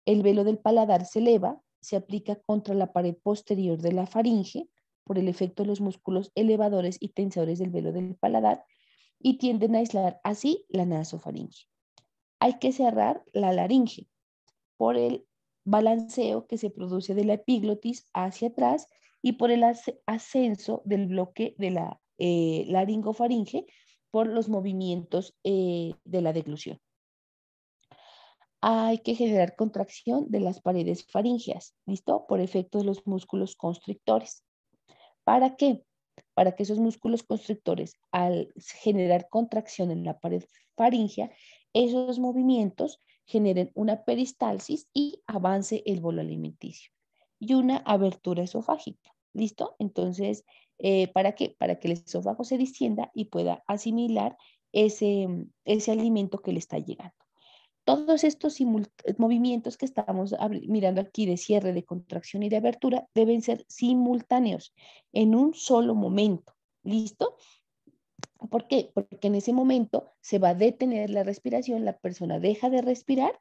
El velo del paladar se eleva, se aplica contra la pared posterior de la faringe por el efecto de los músculos elevadores y tensores del velo del paladar y tienden a aislar así la nasofaringe. Hay que cerrar la laringe por el balanceo que se produce de la epiglotis hacia atrás y por el ascenso del bloque de la laringofaringe por los movimientos de la deglución. Hay que generar contracción de las paredes faríngeas, ¿listo? Por efecto de los músculos constrictores. ¿Para qué? Para que esos músculos constrictores, al generar contracción en la pared faríngea, esos movimientos generen una peristalsis y avance el bolo alimenticio y una abertura esofágica. ¿Listo? Entonces, ¿para qué? Para que el esófago se distienda y pueda asimilar ese alimento que le está llegando. Todos estos movimientos que estamos mirando aquí de cierre, de contracción y de abertura deben ser simultáneos en un solo momento. ¿Listo? ¿Por qué? Porque en ese momento se va a detener la respiración, la persona deja de respirar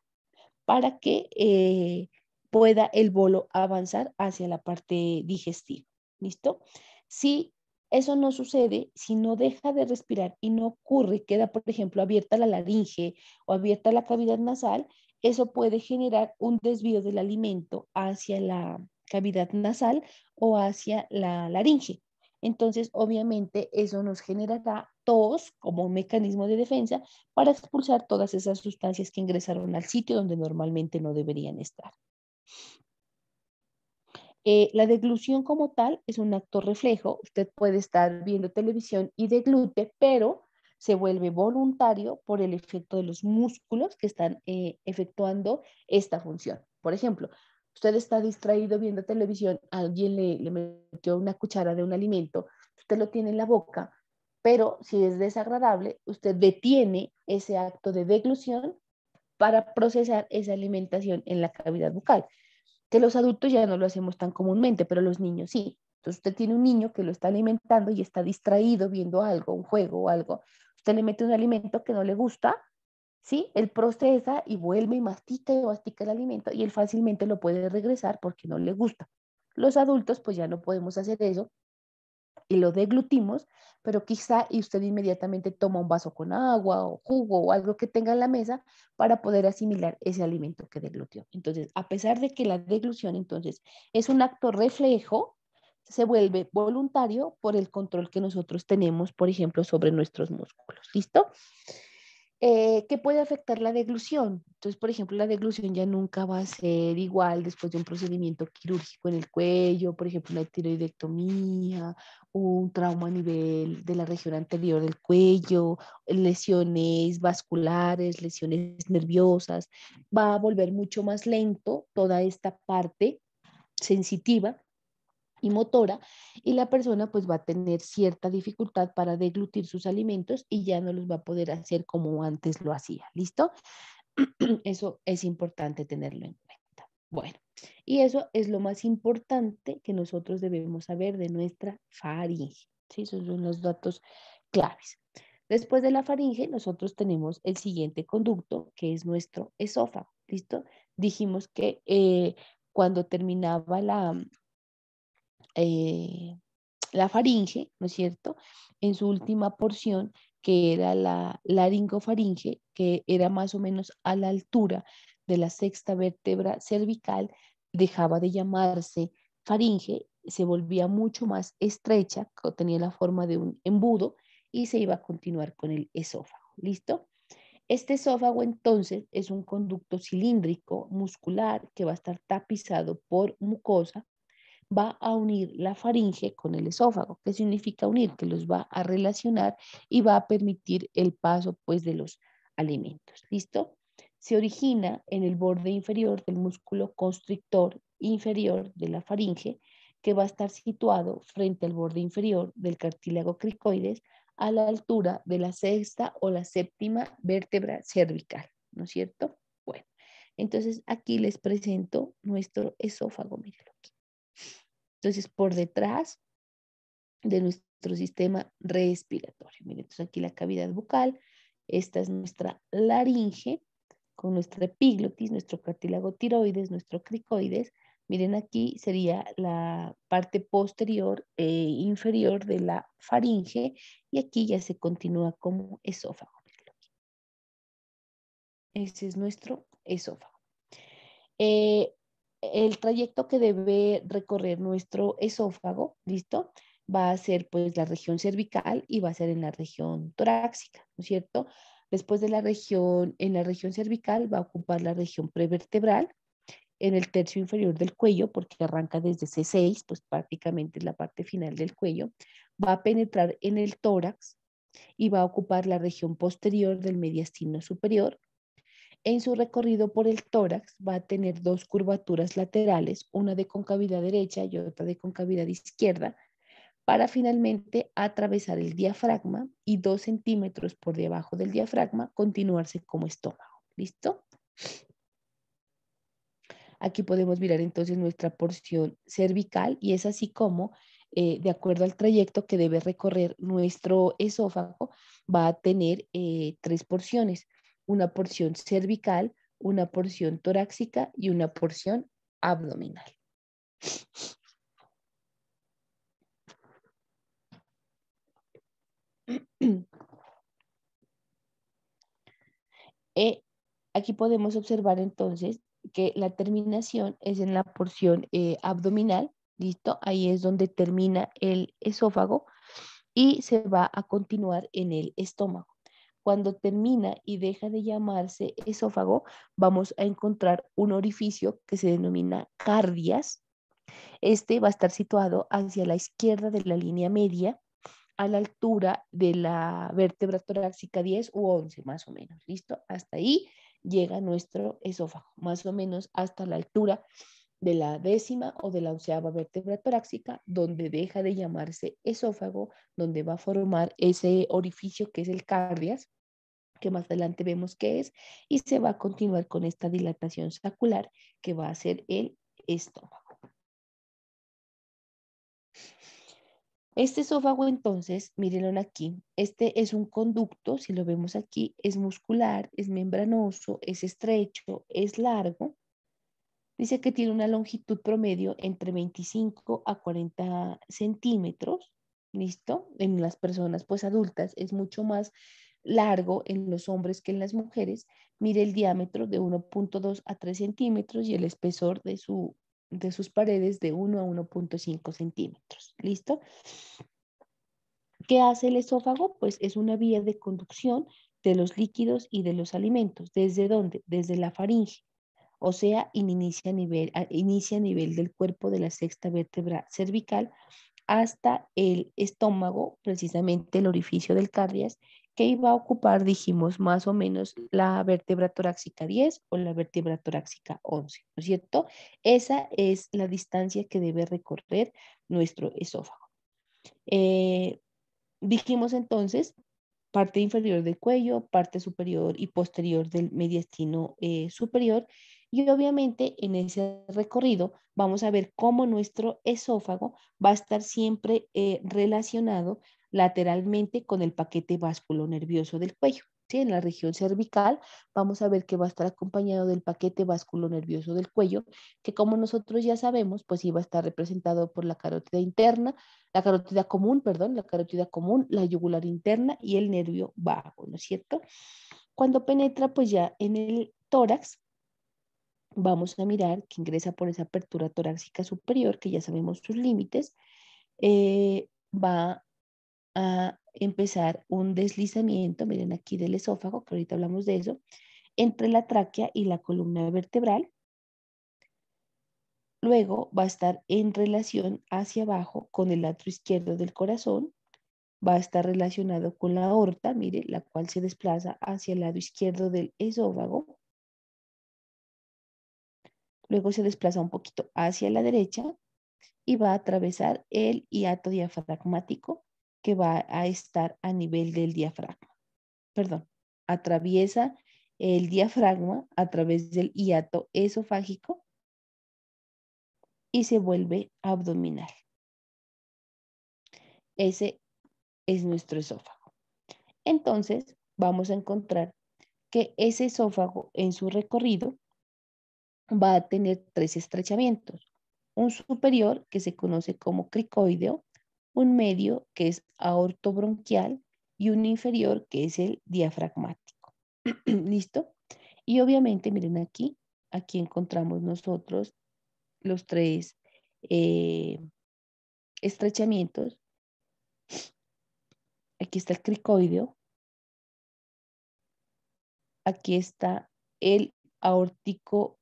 para que pueda el bolo avanzar hacia la parte digestiva. ¿Listo? Si eso no sucede, si no deja de respirar y no ocurre, queda, por ejemplo, abierta la laringe o abierta la cavidad nasal, eso puede generar un desvío del alimento hacia la cavidad nasal o hacia la laringe. Entonces, obviamente, eso nos generará tos como un mecanismo de defensa para expulsar todas esas sustancias que ingresaron al sitio donde normalmente no deberían estar. La deglución como tal es un acto reflejo. Usted puede estar viendo televisión y deglute, pero se vuelve voluntario por el efecto de los músculos que están efectuando esta función. Por ejemplo, usted está distraído viendo televisión, alguien le metió una cuchara de un alimento, usted lo tiene en la boca, pero si es desagradable, usted detiene ese acto de deglución para procesar esa alimentación en la cavidad bucal, que los adultos ya no lo hacemos tan comúnmente, pero los niños sí. Entonces usted tiene un niño que lo está alimentando y está distraído viendo algo, un juego o algo. Usted le mete un alimento que no le gusta, ¿sí? Él procesa y vuelve y mastica el alimento y él fácilmente lo puede regresar porque no le gusta. Los adultos pues ya no podemos hacer eso y lo deglutimos, pero quizá y usted inmediatamente toma un vaso con agua o jugo o algo que tenga en la mesa para poder asimilar ese alimento que deglutió. Entonces, a pesar de que la deglución entonces es un acto reflejo, se vuelve voluntario por el control que nosotros tenemos, por ejemplo, sobre nuestros músculos. ¿Listo? ¿Qué puede afectar la deglución? Entonces, por ejemplo, la deglución ya nunca va a ser igual después de un procedimiento quirúrgico en el cuello, por ejemplo, una tiroidectomía, un trauma a nivel de la región anterior del cuello, lesiones vasculares, lesiones nerviosas. Va a volver mucho más lento toda esta parte sensitiva y motora, y la persona pues va a tener cierta dificultad para deglutir sus alimentos y ya no los va a poder hacer como antes lo hacía. ¿Listo? Eso es importante tenerlo en cuenta. Bueno, y eso es lo más importante que nosotros debemos saber de nuestra faringe. ¿Sí? Esos son los datos claves. Después de la faringe, nosotros tenemos el siguiente conducto, que es nuestro esófago. ¿Listo? Dijimos que cuando terminaba eh, La faringe, ¿no es cierto? En su última porción, que era la laringofaringe, que era más o menos a la altura de la sexta vértebra cervical, dejaba de llamarse faringe, se volvía mucho más estrecha, tenía la forma de un embudo y se iba a continuar con el esófago. ¿Listo? Este esófago entonces es un conducto cilíndrico muscular que va a estar tapizado por mucosa, va a unir la faringe con el esófago. ¿Qué significa unir? Que los va a relacionar y va a permitir el paso pues de los alimentos. ¿Listo? Se origina en el borde inferior del músculo constrictor inferior de la faringe, que va a estar situado frente al borde inferior del cartílago cricoides a la altura de la sexta o la séptima vértebra cervical, ¿no es cierto? Bueno, entonces aquí les presento nuestro esófago, mírenlo aquí. Entonces, por detrás de nuestro sistema respiratorio. Miren, entonces aquí la cavidad bucal, esta es nuestra laringe, con nuestra epiglotis, nuestro cartílago tiroides, nuestro cricoides. Miren aquí sería la parte posterior e inferior de la faringe y aquí ya se continúa como esófago. Mírenlo aquí. Ese es nuestro esófago. Eh, el trayecto que debe recorrer nuestro esófago, ¿listo? Va a ser pues la región cervical y va a ser en la región torácica, ¿no es cierto? Después de en la región cervical va a ocupar la región prevertebral en el tercio inferior del cuello, porque arranca desde C6, pues prácticamente es la parte final del cuello, va a penetrar en el tórax y va a ocupar la región posterior del mediastino superior. En su recorrido por el tórax va a tener dos curvaturas laterales, una de concavidad derecha y otra de concavidad izquierda, para finalmente atravesar el diafragma y 2 centímetros por debajo del diafragma continuarse como estómago. ¿Listo? Aquí podemos mirar entonces nuestra porción cervical y es así como, de acuerdo al trayecto que debe recorrer nuestro esófago, va a tener 3 porciones. Una porción cervical, una porción torácica y una porción abdominal. Eh, Aquí podemos observar entonces que la terminación es en la porción abdominal, ¿listo? Ahí es donde termina el esófago y se va a continuar en el estómago. Cuando termina y deja de llamarse esófago, vamos a encontrar un orificio que se denomina cardias. Este va a estar situado hacia la izquierda de la línea media, a la altura de la vértebra torácica 10 u 11 más o menos. ¿Listo? Hasta ahí llega nuestro esófago, más o menos hasta la altura de la 10ª o de la 11ª vértebra torácica, donde deja de llamarse esófago, donde va a formar ese orificio que es el cardias, que más adelante vemos qué es, y se va a continuar con esta dilatación saccular que va a ser el estómago. Este esófago entonces, mírenlo aquí, este es un conducto, si lo vemos aquí, es muscular, es membranoso, es estrecho, es largo. Dice que tiene una longitud promedio entre 25 a 40 centímetros, ¿listo? En las personas pues adultas es mucho más largo en los hombres que en las mujeres. Mire el diámetro de 1,2 a 3 centímetros y el espesor de sus paredes de 1 a 1,5 centímetros, ¿listo? ¿Qué hace el esófago? Pues es una vía de conducción de los líquidos y de los alimentos. ¿Desde dónde? Desde la faringe. O sea, inicia a nivel del cuerpo de la sexta vértebra cervical hasta el estómago, precisamente el orificio del cardias, que iba a ocupar, dijimos, más o menos la vértebra torácica 10 o la vértebra torácica 11, ¿no es cierto? Esa es la distancia que debe recorrer nuestro esófago. Eh, Dijimos entonces parte inferior del cuello, parte superior y posterior del mediastino superior. Y obviamente en ese recorrido vamos a ver cómo nuestro esófago va a estar siempre relacionado lateralmente con el paquete vasculonervioso del cuello. ¿sí? En la región cervical, vamos a ver que va a estar acompañado del paquete vasculonervioso del cuello, que como nosotros ya sabemos, pues iba a estar representado por la carótida interna, la carótida común, perdón, la carótida común, la yugular interna y el nervio vago, ¿no es cierto? Cuando penetra, pues ya en el tórax, vamos a mirar que ingresa por esa apertura torácica superior, que ya sabemos sus límites, va a empezar un deslizamiento, miren aquí del esófago, que ahorita hablamos de eso, entre la tráquea y la columna vertebral. Luego va a estar en relación hacia abajo con el atrio izquierdo del corazón, va a estar relacionado con la aorta, mire, la cual se desplaza hacia el lado izquierdo del esófago. Luego se desplaza un poquito hacia la derecha y va a atravesar el hiato diafragmático que va a estar a nivel del diafragma. Perdón, atraviesa el diafragma a través del hiato esofágico y se vuelve abdominal. Ese es nuestro esófago. Entonces, vamos a encontrar que ese esófago en su recorrido va a tener tres estrechamientos. Un superior que se conoce como cricoideo, un medio que es aortobronquial y un inferior que es el diafragmático. ¿Listo? Y obviamente, miren aquí encontramos nosotros los tres eh, estrechamientos. Aquí está el cricoideo, aquí está el aórtico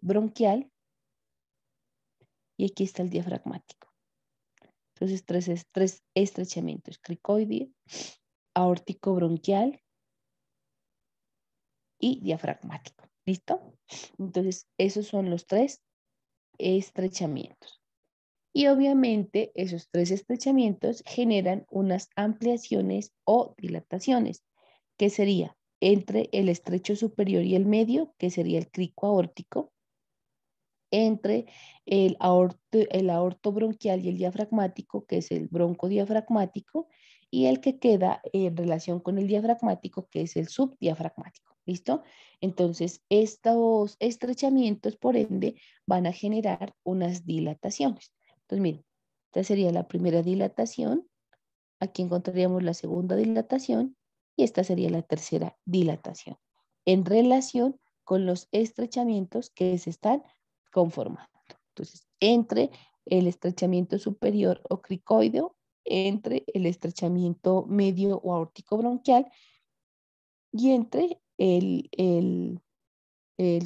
bronquial y aquí está el diafragmático. Entonces, tres estrechamientos, cricoideo, aórtico bronquial y diafragmático. ¿Listo? Entonces, esos son los tres estrechamientos. Y obviamente esos tres estrechamientos generan unas ampliaciones o dilataciones, que sería entre el estrecho superior y el medio, que sería el crico aórtico, entre el aorto bronquial y el diafragmático, que es el bronco diafragmático, y el que queda en relación con el diafragmático, que es el subdiafragmático. ¿Listo? Entonces, estos estrechamientos, por ende, van a generar unas dilataciones. Entonces, miren, esta sería la primera dilatación, aquí encontraríamos la segunda dilatación y esta sería la tercera dilatación, en relación con los estrechamientos que se están conformando. Entonces, entre el estrechamiento superior o cricoideo, entre el estrechamiento medio o aórtico bronquial y entre el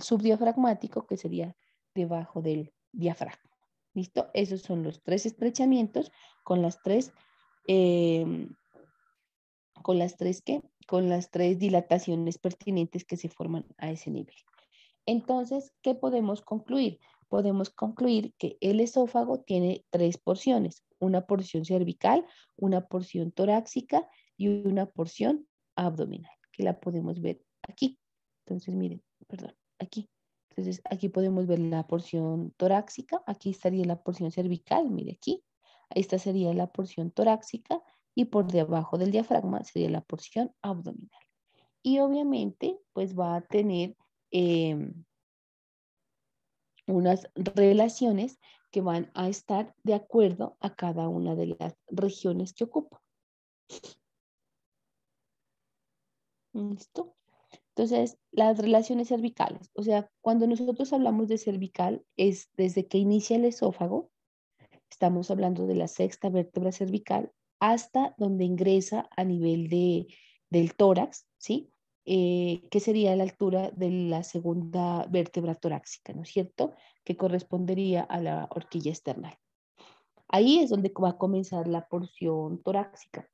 subdiafragmático, que sería debajo del diafragma. ¿Listo? Esos son los tres estrechamientos con las tres, eh, ¿qué? Con las tres dilataciones pertinentes que se forman a ese nivel. Entonces, ¿qué podemos concluir? Podemos concluir que el esófago tiene tres porciones, una porción cervical, una porción torácica y una porción abdominal, que la podemos ver aquí. Entonces, miren, perdón, aquí. Entonces, aquí podemos ver la porción torácica, aquí estaría la porción cervical, mire aquí. Esta sería la porción torácica y por debajo del diafragma sería la porción abdominal. Y obviamente, pues va a tener unas relaciones que van a estar de acuerdo a cada una de las regiones que ocupa. ¿Listo? Entonces, las relaciones cervicales, o sea, cuando nosotros hablamos de cervical, es desde que inicia el esófago, estamos hablando de la sexta vértebra cervical, hasta donde ingresa a nivel del tórax, ¿sí? Que sería la altura de la segunda vértebra torácica, ¿no es cierto? Que correspondería a la horquilla externa. Ahí es donde va a comenzar la porción torácica.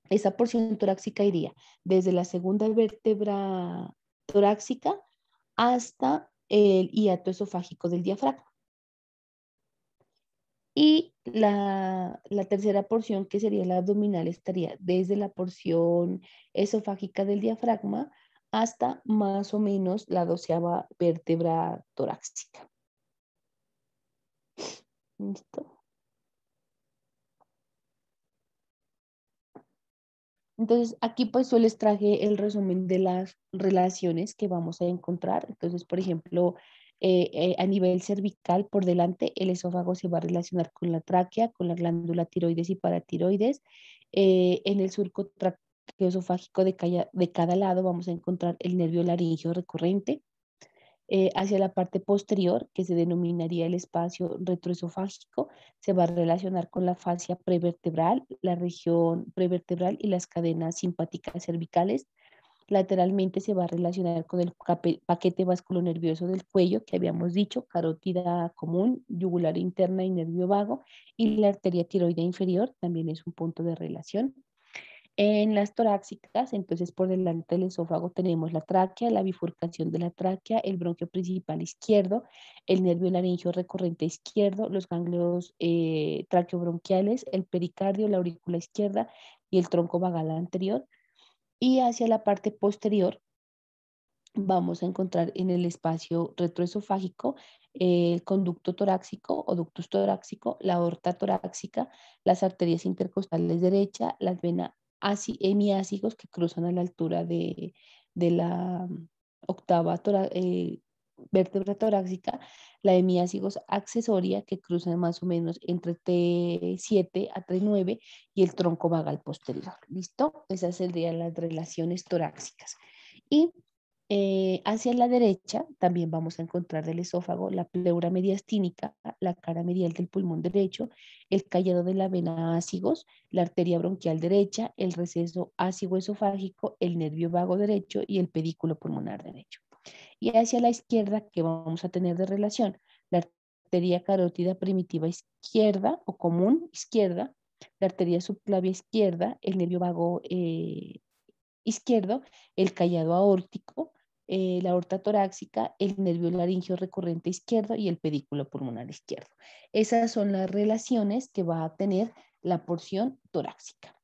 Esa porción torácica iría desde la segunda vértebra torácica hasta el hiato esofágico del diafragma. Y la tercera porción, que sería la abdominal, estaría desde la porción esofágica del diafragma hasta más o menos la 12ª vértebra torácica. ¿Listo? Entonces, aquí pues yo les traje el resumen de las relaciones que vamos a encontrar. Entonces, por ejemplo, a nivel cervical por delante, el esófago se va a relacionar con la tráquea, con la glándula tiroides y paratiroides. En el surco traqueoesofágico de cada lado vamos a encontrar el nervio laringio recurrente. Hacia la parte posterior, que se denominaría el espacio retroesofágico, se va a relacionar con la fascia prevertebral, la región prevertebral y las cadenas simpáticas cervicales. Lateralmente se va a relacionar con el paquete vasculonervioso del cuello, que habíamos dicho, carótida común, yugular interna y nervio vago, y la arteria tiroidea inferior también es un punto de relación. En las torácicas, entonces por delante del esófago tenemos la tráquea, la bifurcación de la tráquea, el bronquio principal izquierdo, el nervio laringio recurrente izquierdo, los ganglios traqueobronquiales, el pericardio, la aurícula izquierda y el tronco vagal anterior. Y hacia la parte posterior vamos a encontrar en el espacio retroesofágico el conducto torácico o ductus torácico, la aorta torácica, las arterias intercostales derecha, las venas hemiásicos que cruzan a la altura de la octava vértebra torácica, la hemiásicos accesoria que cruzan más o menos entre T7 a T9 y el tronco vagal posterior. ¿Listo? Esas serían las relaciones torácicas. Y hacia la derecha también vamos a encontrar del esófago la pleura mediastínica, la cara medial del pulmón derecho, el callado de la vena ácigos, la arteria bronquial derecha, el receso ácigo esofágico, el nervio vago derecho y el pedículo pulmonar derecho. Y hacia la izquierda, ¿qué vamos a tener de relación? La arteria carótida primitiva izquierda o común izquierda, la arteria subclavia izquierda, el nervio vago izquierdo, el callado aórtico, la aorta torácica, el nervio laringio recurrente izquierdo y el pedículo pulmonar izquierdo. Esas son las relaciones que va a tener la porción torácica.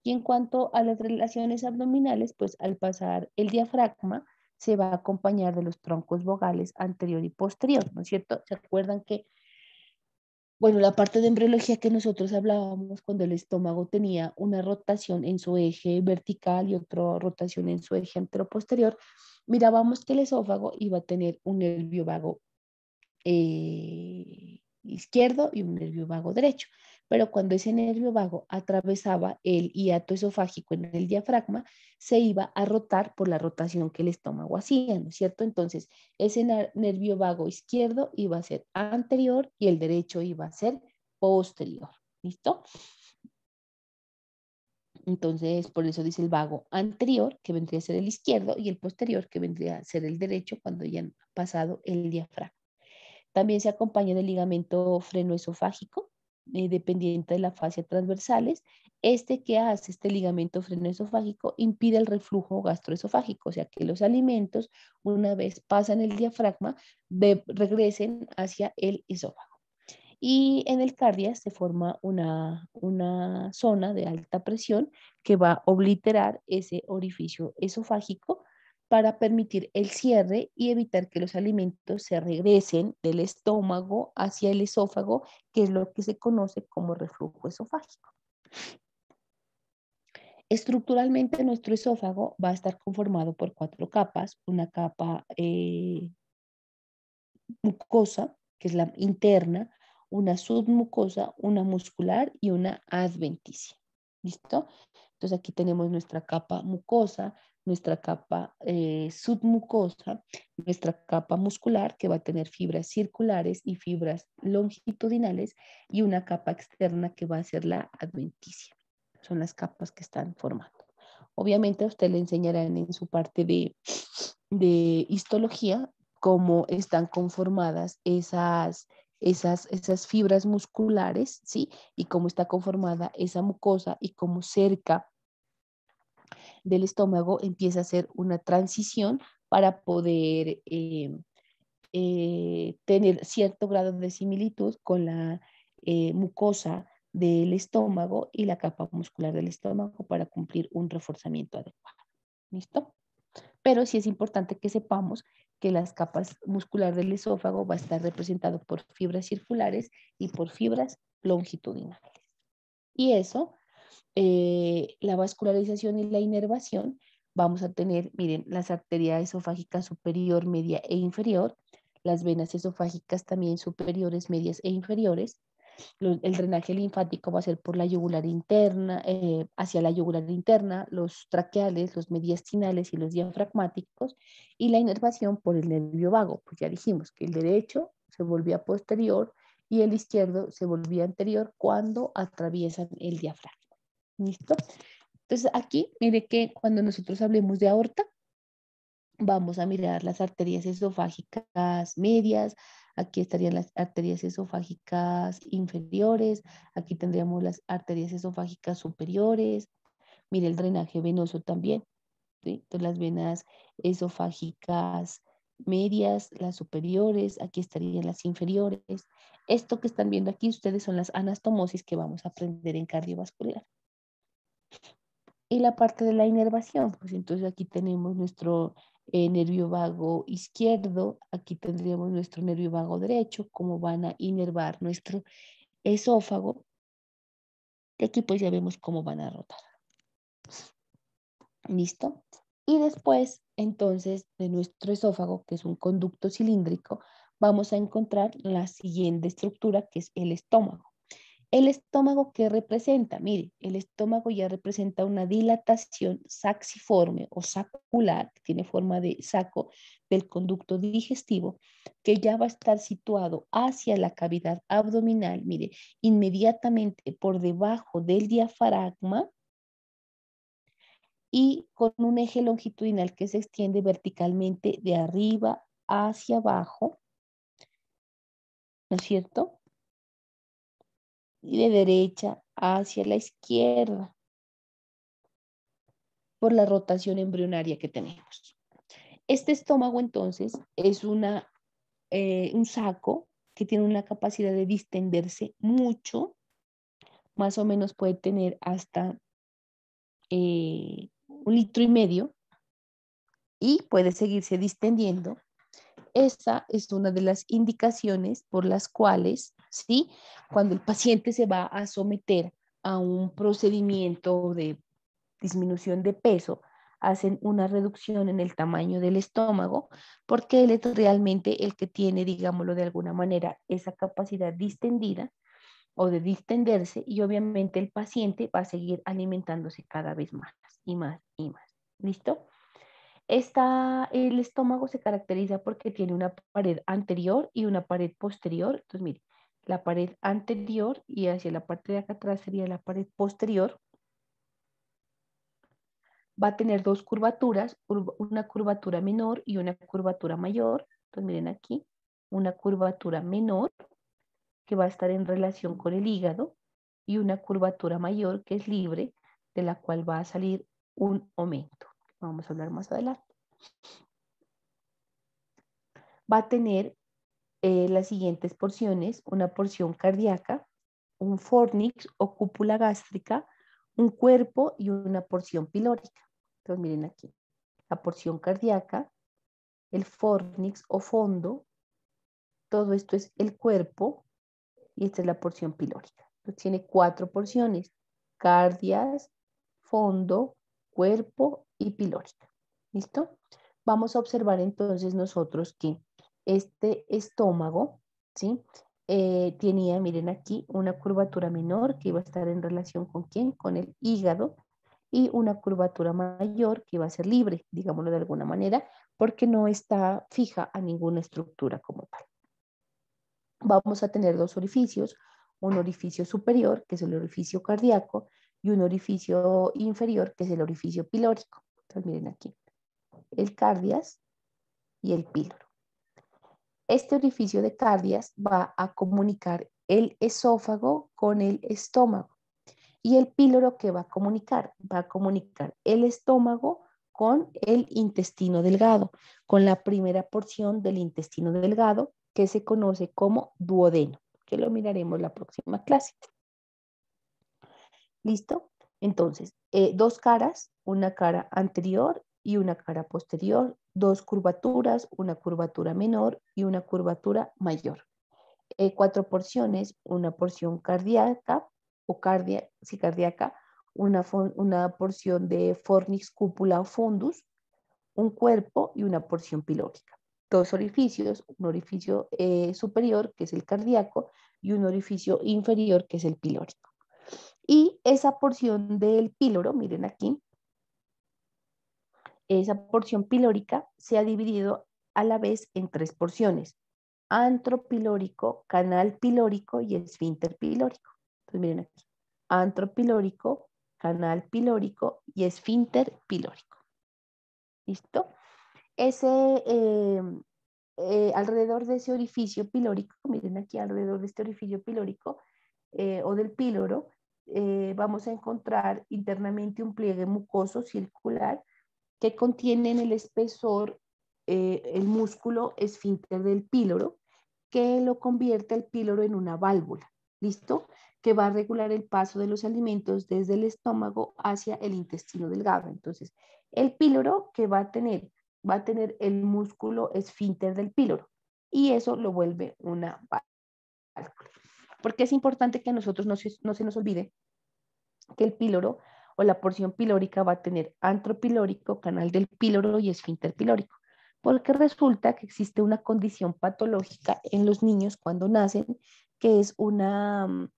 Y en cuanto a las relaciones abdominales, pues al pasar el diafragma se va a acompañar de los troncos vogales anterior y posterior, ¿no es cierto? ¿Se acuerdan que bueno, la parte de embriología que nosotros hablábamos cuando el estómago tenía una rotación en su eje vertical y otra rotación en su eje anteroposterior, mirábamos que el esófago iba a tener un nervio vago izquierdo y un nervio vago derecho. Pero cuando ese nervio vago atravesaba el hiato esofágico en el diafragma, se iba a rotar por la rotación que el estómago hacía, ¿no es cierto? Entonces, ese nervio vago izquierdo iba a ser anterior y el derecho iba a ser posterior. ¿Listo? Entonces, por eso dice el vago anterior, que vendría a ser el izquierdo, y el posterior, que vendría a ser el derecho cuando ya han pasado el diafragma. También se acompaña del ligamento frenoesofágico, dependiente de la fascia transversales. Este que hace este ligamento frenoesofágico impide el reflujo gastroesofágico, o sea que los alimentos, una vez pasan el diafragma, regresen hacia el esófago. Y en el cardia se forma una zona de alta presión que va a obliterar ese orificio esofágico para permitir el cierre y evitar que los alimentos se regresen del estómago hacia el esófago, que es lo que se conoce como reflujo esofágico. Estructuralmente, nuestro esófago va a estar conformado por 4 capas, una capa mucosa, que es la interna, una submucosa, una muscular y una adventicia. ¿Listo? Entonces aquí tenemos nuestra capa mucosa, nuestra capa submucosa, nuestra capa muscular que va a tener fibras circulares y fibras longitudinales y una capa externa que va a ser la adventicia. Son las capas que están formando. Obviamente a usted le enseñarán en su parte de histología cómo están conformadas esas fibras musculares, ¿sí? Y cómo está conformada esa mucosa y cómo cerca del estómago empieza a hacer una transición para poder tener cierto grado de similitud con la mucosa del estómago y la capa muscular del estómago para cumplir un reforzamiento adecuado. ¿Listo? Pero sí es importante que sepamos que las capas muscular del esófago va a estar representado por fibras circulares y por fibras longitudinales. Y eso la vascularización y la inervación, vamos a tener, miren, las arterias esofágicas superior, media e inferior, las venas esofágicas también superiores, medias e inferiores. El drenaje linfático va a ser por la yugular interna, hacia la yugular interna, los traqueales, los mediastinales y los diafragmáticos, y la inervación por el nervio vago. Pues ya dijimos que el derecho se volvía posterior y el izquierdo se volvía anterior cuando atraviesan el diafragma. ¿Listo? Entonces aquí, mire que cuando nosotros hablemos de aorta, vamos a mirar las arterias esofágicas medias, aquí estarían las arterias esofágicas inferiores, aquí tendríamos las arterias esofágicas superiores, mire el drenaje venoso también, ¿sí? Entonces las venas esofágicas medias, las superiores, aquí estarían las inferiores. Esto que están viendo aquí ustedes son las anastomosis que vamos a aprender en cardiovascular. Y la parte de la inervación, pues entonces aquí tenemos nuestro nervio vago izquierdo, aquí tendríamos nuestro nervio vago derecho, cómo van a inervar nuestro esófago, y aquí pues ya vemos cómo van a rotar. ¿Listo? Y después, entonces, de nuestro esófago, que es un conducto cilíndrico, vamos a encontrar la siguiente estructura, que es el estómago. El estómago, ¿qué representa? Mire, el estómago ya representa una dilatación saxiforme o sacular, que tiene forma de saco del conducto digestivo, que ya va a estar situado hacia la cavidad abdominal, mire, inmediatamente por debajo del diafragma y con un eje longitudinal que se extiende verticalmente de arriba hacia abajo, ¿no es cierto? Y de derecha hacia la izquierda, por la rotación embrionaria que tenemos. Este estómago entonces es un saco que tiene una capacidad de distenderse mucho, más o menos puede tener hasta 1,5 litros y puede seguirse distendiendo. Esa es una de las indicaciones por las cuales, ¿sí? Cuando el paciente se va a someter a un procedimiento de disminución de peso, hacen una reducción en el tamaño del estómago, porque él es realmente el que tiene, digámoslo de alguna manera, esa capacidad distendida o de distenderse, y obviamente el paciente va a seguir alimentándose cada vez más y más y más. ¿Listo? El estómago se caracteriza porque tiene una pared anterior y una pared posterior. Entonces, mire, la pared anterior y hacia la parte de acá atrás sería la pared posterior. Va a tener dos curvaturas, una curvatura menor y una curvatura mayor. Entonces miren aquí, una curvatura menor que va a estar en relación con el hígado y una curvatura mayor que es libre, de la cual va a salir un aumento. Vamos a hablar más adelante. Va a tener las siguientes porciones: una porción cardíaca, un fornix o cúpula gástrica, un cuerpo y una porción pilórica. Entonces miren aquí, la porción cardíaca, el fornix o fondo, todo esto es el cuerpo y esta es la porción pilórica. Entonces tiene 4 porciones: cardias, fondo, cuerpo y pilórica. ¿Listo? Vamos a observar entonces nosotros que este estómago, ¿sí? Tenía, miren aquí, una curvatura menor que iba a estar en relación con ¿quién? Con el hígado, y una curvatura mayor que iba a ser libre, digámoslo de alguna manera, porque no está fija a ninguna estructura como tal. Vamos a tener dos orificios: un orificio superior, que es el orificio cardíaco, y un orificio inferior, que es el orificio pilórico. Entonces miren aquí, el cardias y el píloro. Este orificio de cardias va a comunicar el esófago con el estómago. Y el píloro, ¿qué va a comunicar? Va a comunicar el estómago con el intestino delgado, con la primera porción del intestino delgado, que se conoce como duodeno, que lo miraremos la próxima clase. ¿Listo? Entonces, dos caras, una cara anterior y una cara posterior, dos curvaturas, una curvatura menor y una curvatura mayor. 4 porciones, una porción cardíaca o cardíaca, una porción de fornix, cúpula o fundus, un cuerpo y una porción pilórica. Dos orificios, un orificio superior, que es el cardíaco, y un orificio inferior, que es el pilórico. Y esa porción del píloro, miren aquí, esa porción pilórica se ha dividido a la vez en tres porciones: antropilórico, canal pilórico y esfínter pilórico. Entonces miren aquí, antropilórico, canal pilórico y esfínter pilórico. ¿Listo? Ese, alrededor de ese orificio pilórico, miren aquí, alrededor de este orificio pilórico o del píloro, vamos a encontrar internamente un pliegue mucoso circular que contiene en el espesor el músculo esfínter del píloro, que lo convierte el píloro en una válvula, ¿listo? Que va a regular el paso de los alimentos desde el estómago hacia el intestino delgado. Entonces, el píloro que va a tener el músculo esfínter del píloro y eso lo vuelve una válvula. Porque es importante que a nosotros no se nos olvide que el píloro o la porción pilórica va a tener antropilórico, canal del píloro y esfínter pilórico, porque resulta que existe una condición patológica en los niños cuando nacen, que es una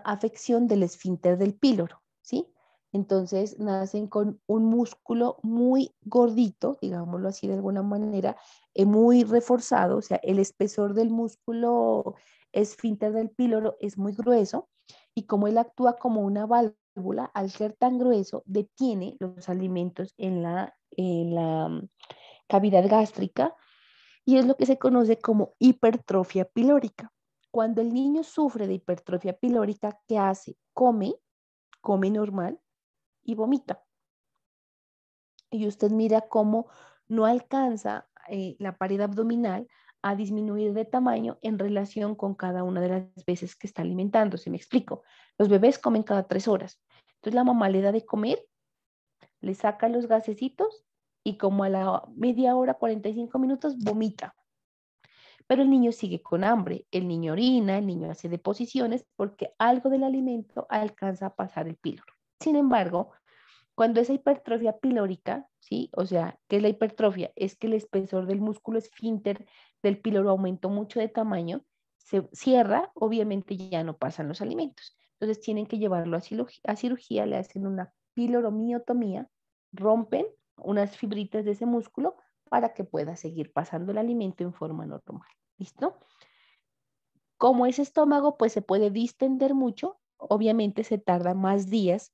afección del esfínter del píloro, ¿sí? Entonces nacen con un músculo muy gordito, digámoslo así de alguna manera, muy reforzado, o sea, el espesor del músculo esfínter del píloro es muy grueso y como él actúa como una válvula, al ser tan grueso, detiene los alimentos en la cavidad gástrica y es lo que se conoce como hipertrofia pilórica. Cuando el niño sufre de hipertrofia pilórica, ¿qué hace? Come normal y vomita. Y usted mira cómo no alcanza la pared abdominal a disminuir de tamaño en relación con cada una de las veces que está alimentándose. Me explico. Los bebés comen cada 3 horas. Entonces la mamá le da de comer, le saca los gasecitos y como a la media hora, 45 minutos, vomita. Pero el niño sigue con hambre, el niño orina, el niño hace deposiciones porque algo del alimento alcanza a pasar el píloro. Sin embargo, cuando esa hipertrofia pilórica, ¿sí? O sea, ¿qué es la hipertrofia? Es que el espesor del músculo esfínter del píloro aumentó mucho de tamaño, se cierra, obviamente ya no pasan los alimentos. Entonces tienen que llevarlo a cirugía, le hacen una piloromiotomía, rompen unas fibritas de ese músculo para que pueda seguir pasando el alimento en forma normal. ¿Listo? Como ese estómago pues se puede distender mucho, obviamente se tarda más días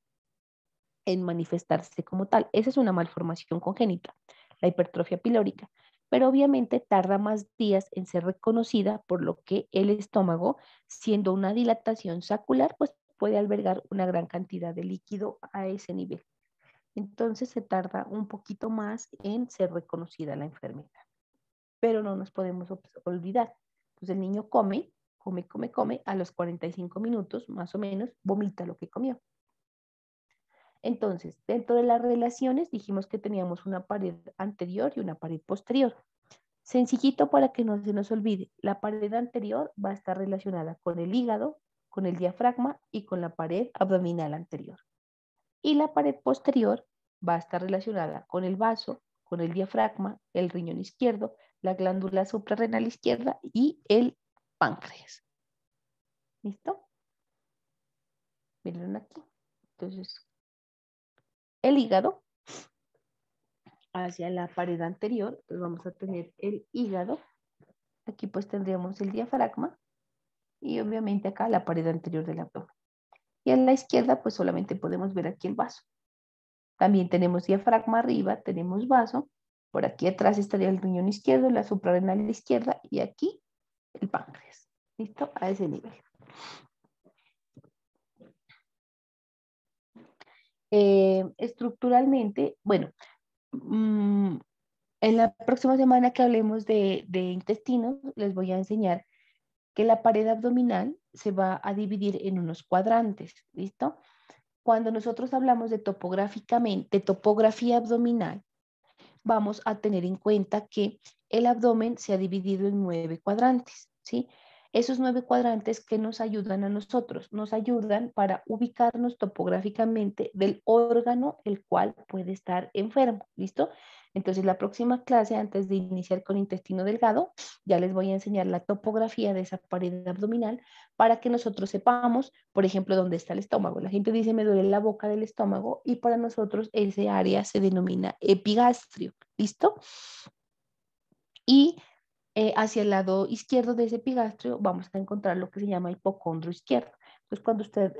en manifestarse como tal. Esa es una malformación congénita, la hipertrofia pilórica, pero obviamente tarda más días en ser reconocida, por lo que el estómago, siendo una dilatación sacular, pues puede albergar una gran cantidad de líquido a ese nivel. Entonces se tarda un poquito más en ser reconocida la enfermedad, pero no nos podemos olvidar. Pues el niño come, a los 45 minutos más o menos vomita lo que comió. Entonces, dentro de las relaciones dijimos que teníamos una pared anterior y una pared posterior. Sencillito para que no se nos olvide, la pared anterior va a estar relacionada con el hígado, con el diafragma y con la pared abdominal anterior. Y la pared posterior va a estar relacionada con el vaso, con el diafragma, el riñón izquierdo, la glándula suprarrenal izquierda y el páncreas. ¿Listo? Miren aquí. Entonces, el hígado hacia la pared anterior, pues vamos a tener el hígado. Aquí pues tendríamos el diafragma y obviamente acá la pared anterior del abdomen. Y a la izquierda pues solamente podemos ver aquí el vaso. También tenemos diafragma arriba, tenemos vaso. Por aquí atrás estaría el riñón izquierdo, la suprarrenal izquierda y aquí el páncreas. ¿Listo? A ese nivel. Estructuralmente, bueno, en la próxima semana que hablemos de intestinos, les voy a enseñar que la pared abdominal se va a dividir en unos cuadrantes, ¿listo? Cuando nosotros hablamos de topográficamente, de topografía abdominal, vamos a tener en cuenta que el abdomen se ha dividido en 9 cuadrantes, ¿sí? Esos 9 cuadrantes que nos ayudan a nosotros, nos ayudan para ubicarnos topográficamente del órgano el cual puede estar enfermo, ¿listo? Entonces la próxima clase, antes de iniciar con intestino delgado, ya les voy a enseñar la topografía de esa pared abdominal para que nosotros sepamos, por ejemplo, dónde está el estómago. La gente dice, me duele la boca del estómago y para nosotros ese área se denomina epigastrio, ¿listo? Y hacia el lado izquierdo de ese epigastrio vamos a encontrar lo que se llama hipocondrio izquierdo. Entonces, cuando usted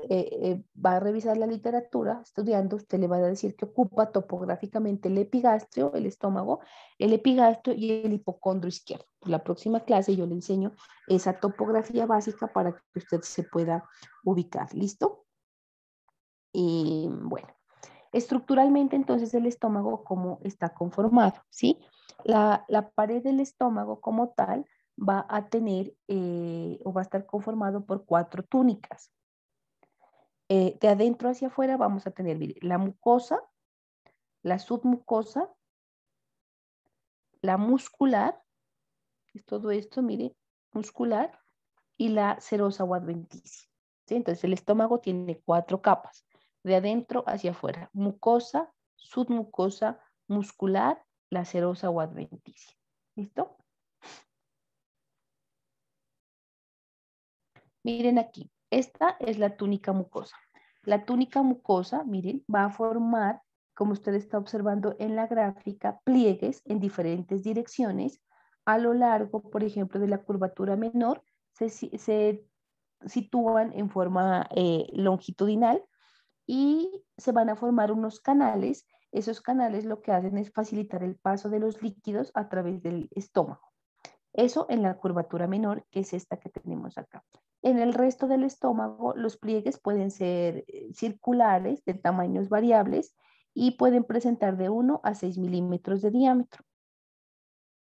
va a revisar la literatura estudiando, usted le va a decir que ocupa topográficamente el epigastrio, el estómago, el epigastrio y el hipocondrio izquierdo. En la próxima clase yo le enseño esa topografía básica para que usted se pueda ubicar. ¿Listo? Y bueno. Estructuralmente, entonces, el estómago, ¿cómo está conformado? ¿Sí? La pared del estómago como tal va a tener o va a estar conformado por 4 túnicas. De adentro hacia afuera vamos a tener, mire, la mucosa, la submucosa, la muscular, es todo esto, mire, muscular, y la serosa o adventicia. ¿Sí? Entonces, el estómago tiene 4 capas, de adentro hacia afuera, mucosa, submucosa, muscular, la serosa o adventicia. ¿Listo? Miren aquí, esta es la túnica mucosa. La túnica mucosa, miren, va a formar, como usted está observando en la gráfica, pliegues en diferentes direcciones a lo largo, por ejemplo, de la curvatura menor, se sitúan en forma longitudinal y se van a formar unos canales. Esos canales lo que hacen es facilitar el paso de los líquidos a través del estómago. Eso en la curvatura menor, que es esta que tenemos acá. En el resto del estómago, los pliegues pueden ser circulares de tamaños variables y pueden presentar de 1 a 6 milímetros de diámetro.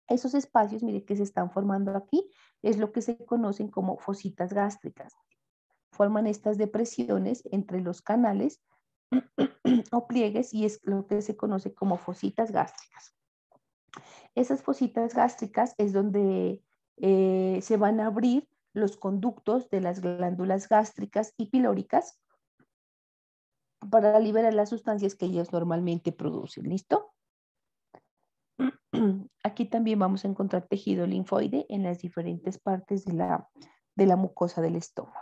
Esos espacios, mire, que se están formando aquí, es lo que se conocen como fositas gástricas. Forman estas depresiones entre los canales o pliegues y es lo que se conoce como fositas gástricas. Esas fositas gástricas es donde se van a abrir los conductos de las glándulas gástricas y pilóricas para liberar las sustancias que ellas normalmente producen. ¿Listo? Aquí también vamos a encontrar tejido linfoide en las diferentes partes de la mucosa del estómago.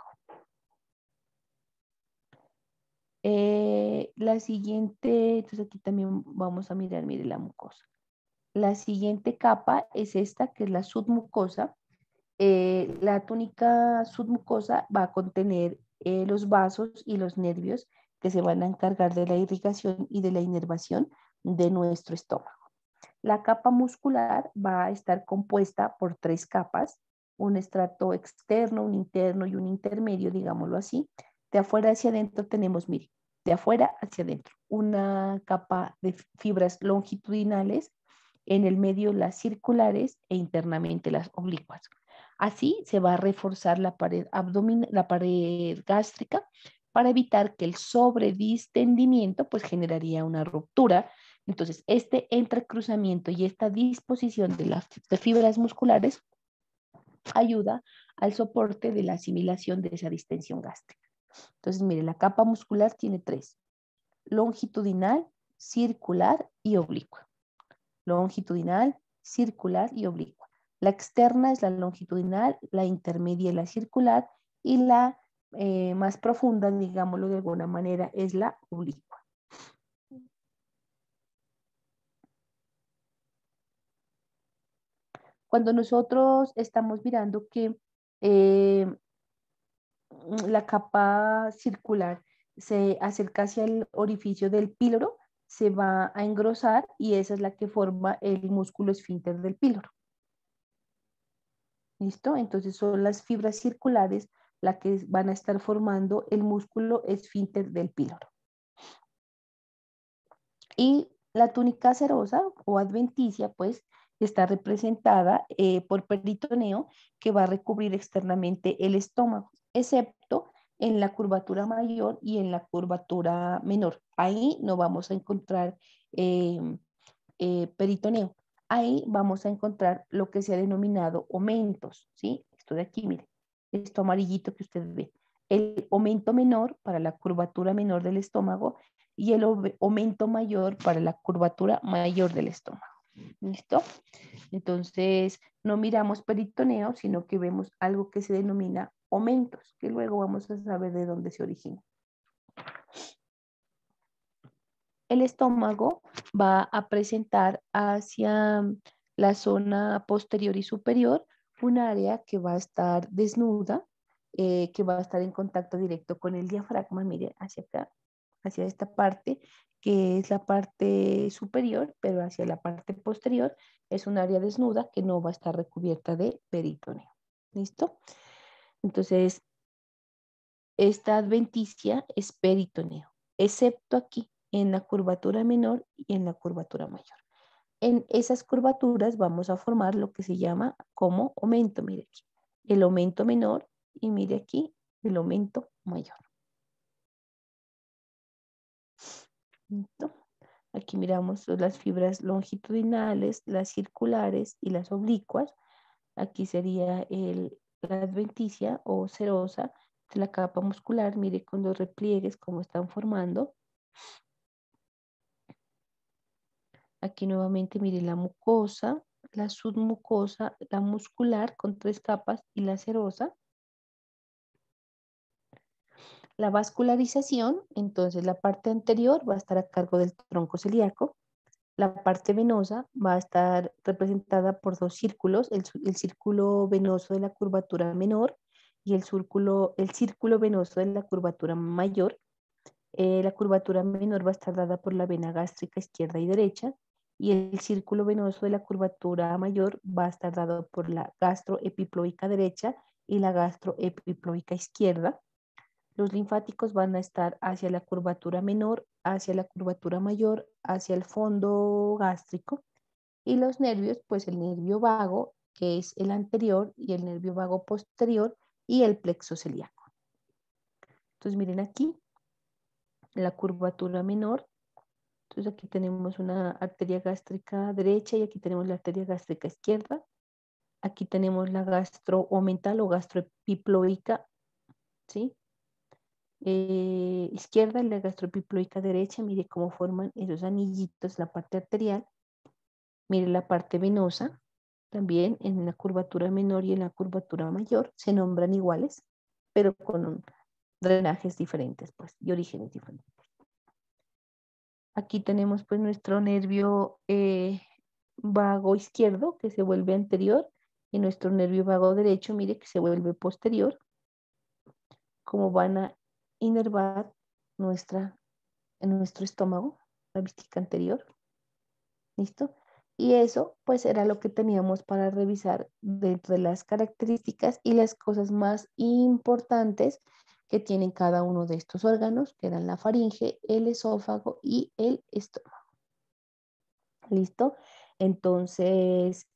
La siguiente, entonces aquí también vamos a mirar, mire la mucosa. La siguiente capa es esta, que es la submucosa. La túnica submucosa va a contener los vasos y los nervios que se van a encargar de la irrigación y de la inervación de nuestro estómago. La capa muscular va a estar compuesta por 3 capas, un estrato externo, un interno y un intermedio, digámoslo así. De afuera hacia adentro tenemos, mire, de afuera hacia adentro, una capa de fibras longitudinales, en el medio las circulares e internamente las oblicuas. Así se va a reforzar la pared abdominal, la pared gástrica para evitar que el sobredistendimiento pues generaría una ruptura. Entonces, este entrecruzamiento y esta disposición de las fibras musculares ayuda al soporte de la asimilación de esa distensión gástrica. Entonces, mire, la capa muscular tiene 3: longitudinal, circular y oblicua. Longitudinal, circular y oblicua. La externa es la longitudinal, la intermedia es la circular y la más profunda, digámoslo de alguna manera, es la oblicua. Cuando nosotros estamos mirando que eh, la capa circular se acerca hacia el orificio del píloro, se va a engrosar y esa es la que forma el músculo esfínter del píloro. ¿Listo? Entonces son las fibras circulares las que van a estar formando el músculo esfínter del píloro. Y la túnica serosa o adventicia, pues, está representada por peritoneo que va a recubrir externamente el estómago, excepto en la curvatura mayor y en la curvatura menor. Ahí no vamos a encontrar eh, peritoneo. Ahí vamos a encontrar lo que se ha denominado omentos, ¿sí? Esto de aquí, mire. esto amarillito que usted ve. El aumento menor para la curvatura menor del estómago y el aumento mayor para la curvatura mayor del estómago. ¿Listo? Entonces, no miramos peritoneo, sino que vemos algo que se denomina aumentos, que luego vamos a saber de dónde se origina. El estómago va a presentar hacia la zona posterior y superior un área que va a estar desnuda, que va a estar en contacto directo con el diafragma, mire, hacia acá, hacia esta parte, que es la parte superior, pero hacia la parte posterior es un área desnuda que no va a estar recubierta de peritoneo. ¿Listo? Entonces, esta adventicia es peritoneo, excepto aquí, en la curvatura menor y en la curvatura mayor. En esas curvaturas vamos a formar lo que se llama como aumento, mire aquí, el aumento menor y mire aquí el aumento mayor. ¿Listo? Aquí miramos las fibras longitudinales, las circulares y las oblicuas. Aquí sería la adventicia o serosa de la capa muscular. Mire con los repliegues cómo están formando. Aquí nuevamente mire la mucosa, la submucosa, la muscular con 3 capas y la serosa. La vascularización, entonces la parte anterior va a estar a cargo del tronco celíaco. La parte venosa va a estar representada por 2 círculos, el círculo venoso de la curvatura menor y el círculo venoso de la curvatura mayor. La curvatura menor va a estar dada por la vena gástrica izquierda y derecha y el círculo venoso de la curvatura mayor va a estar dado por la gastroepiploica derecha y la gastroepiploica izquierda. Los linfáticos van a estar hacia la curvatura menor, hacia la curvatura mayor, hacia el fondo gástrico. Y los nervios, pues el nervio vago, que es el anterior, y el nervio vago posterior, y el plexo celíaco. Entonces miren aquí, la curvatura menor. Entonces aquí tenemos una arteria gástrica derecha y aquí tenemos la arteria gástrica izquierda. Aquí tenemos la gastroomental o gastroepiploica, ¿sí? Izquierda y la gastroepiploica derecha. Mire cómo forman esos anillitos, la parte arterial. Mire la parte venosa, también en la curvatura menor y en la curvatura mayor. Se nombran iguales, pero con drenajes diferentes, pues, y orígenes diferentes. Aquí tenemos pues nuestro nervio vago izquierdo que se vuelve anterior y nuestro nervio vago derecho, mire que se vuelve posterior, como van a inervar en nuestro estómago, la vística anterior. ¿Listo? Y eso pues era lo que teníamos para revisar dentro de las características y las cosas más importantes que tienen cada uno de estos órganos, que eran la faringe, el esófago y el estómago. ¿Listo? Entonces,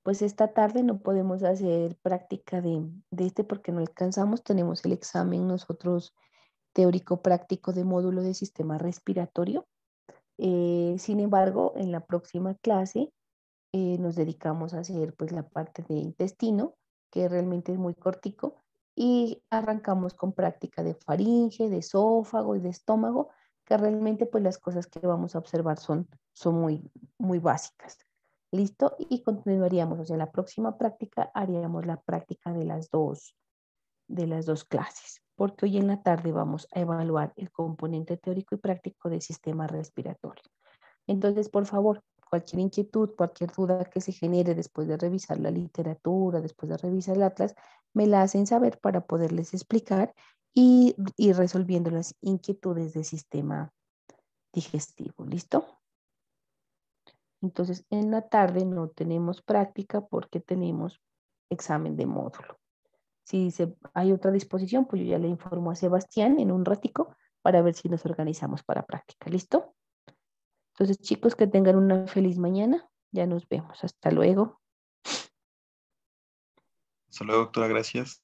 pues esta tarde no podemos hacer práctica de este porque no alcanzamos. Tenemos el examen nosotros teórico práctico de módulo de sistema respiratorio. Sin embargo, en la próxima clase nos dedicamos a hacer pues la parte de intestino, que realmente es muy cortico, y arrancamos con práctica de faringe, de esófago y de estómago, que realmente pues las cosas que vamos a observar son muy básicas. ¿Listo? Y continuaríamos, o sea, la próxima práctica haríamos la práctica de las dos clases, porque hoy en la tarde vamos a evaluar el componente teórico y práctico del sistema respiratorio. Entonces, por favor, cualquier inquietud, cualquier duda que se genere después de revisar la literatura, después de revisar el atlas, me la hacen saber para poderles explicar y ir resolviendo las inquietudes del sistema digestivo. ¿Listo? Entonces, en la tarde no tenemos práctica porque tenemos examen de módulo. Si hay otra disposición, pues yo ya le informo a Sebastián en un ratico para ver si nos organizamos para práctica. ¿Listo? Entonces, chicos, que tengan una feliz mañana. Ya nos vemos. Hasta luego. Hasta luego, doctora, gracias.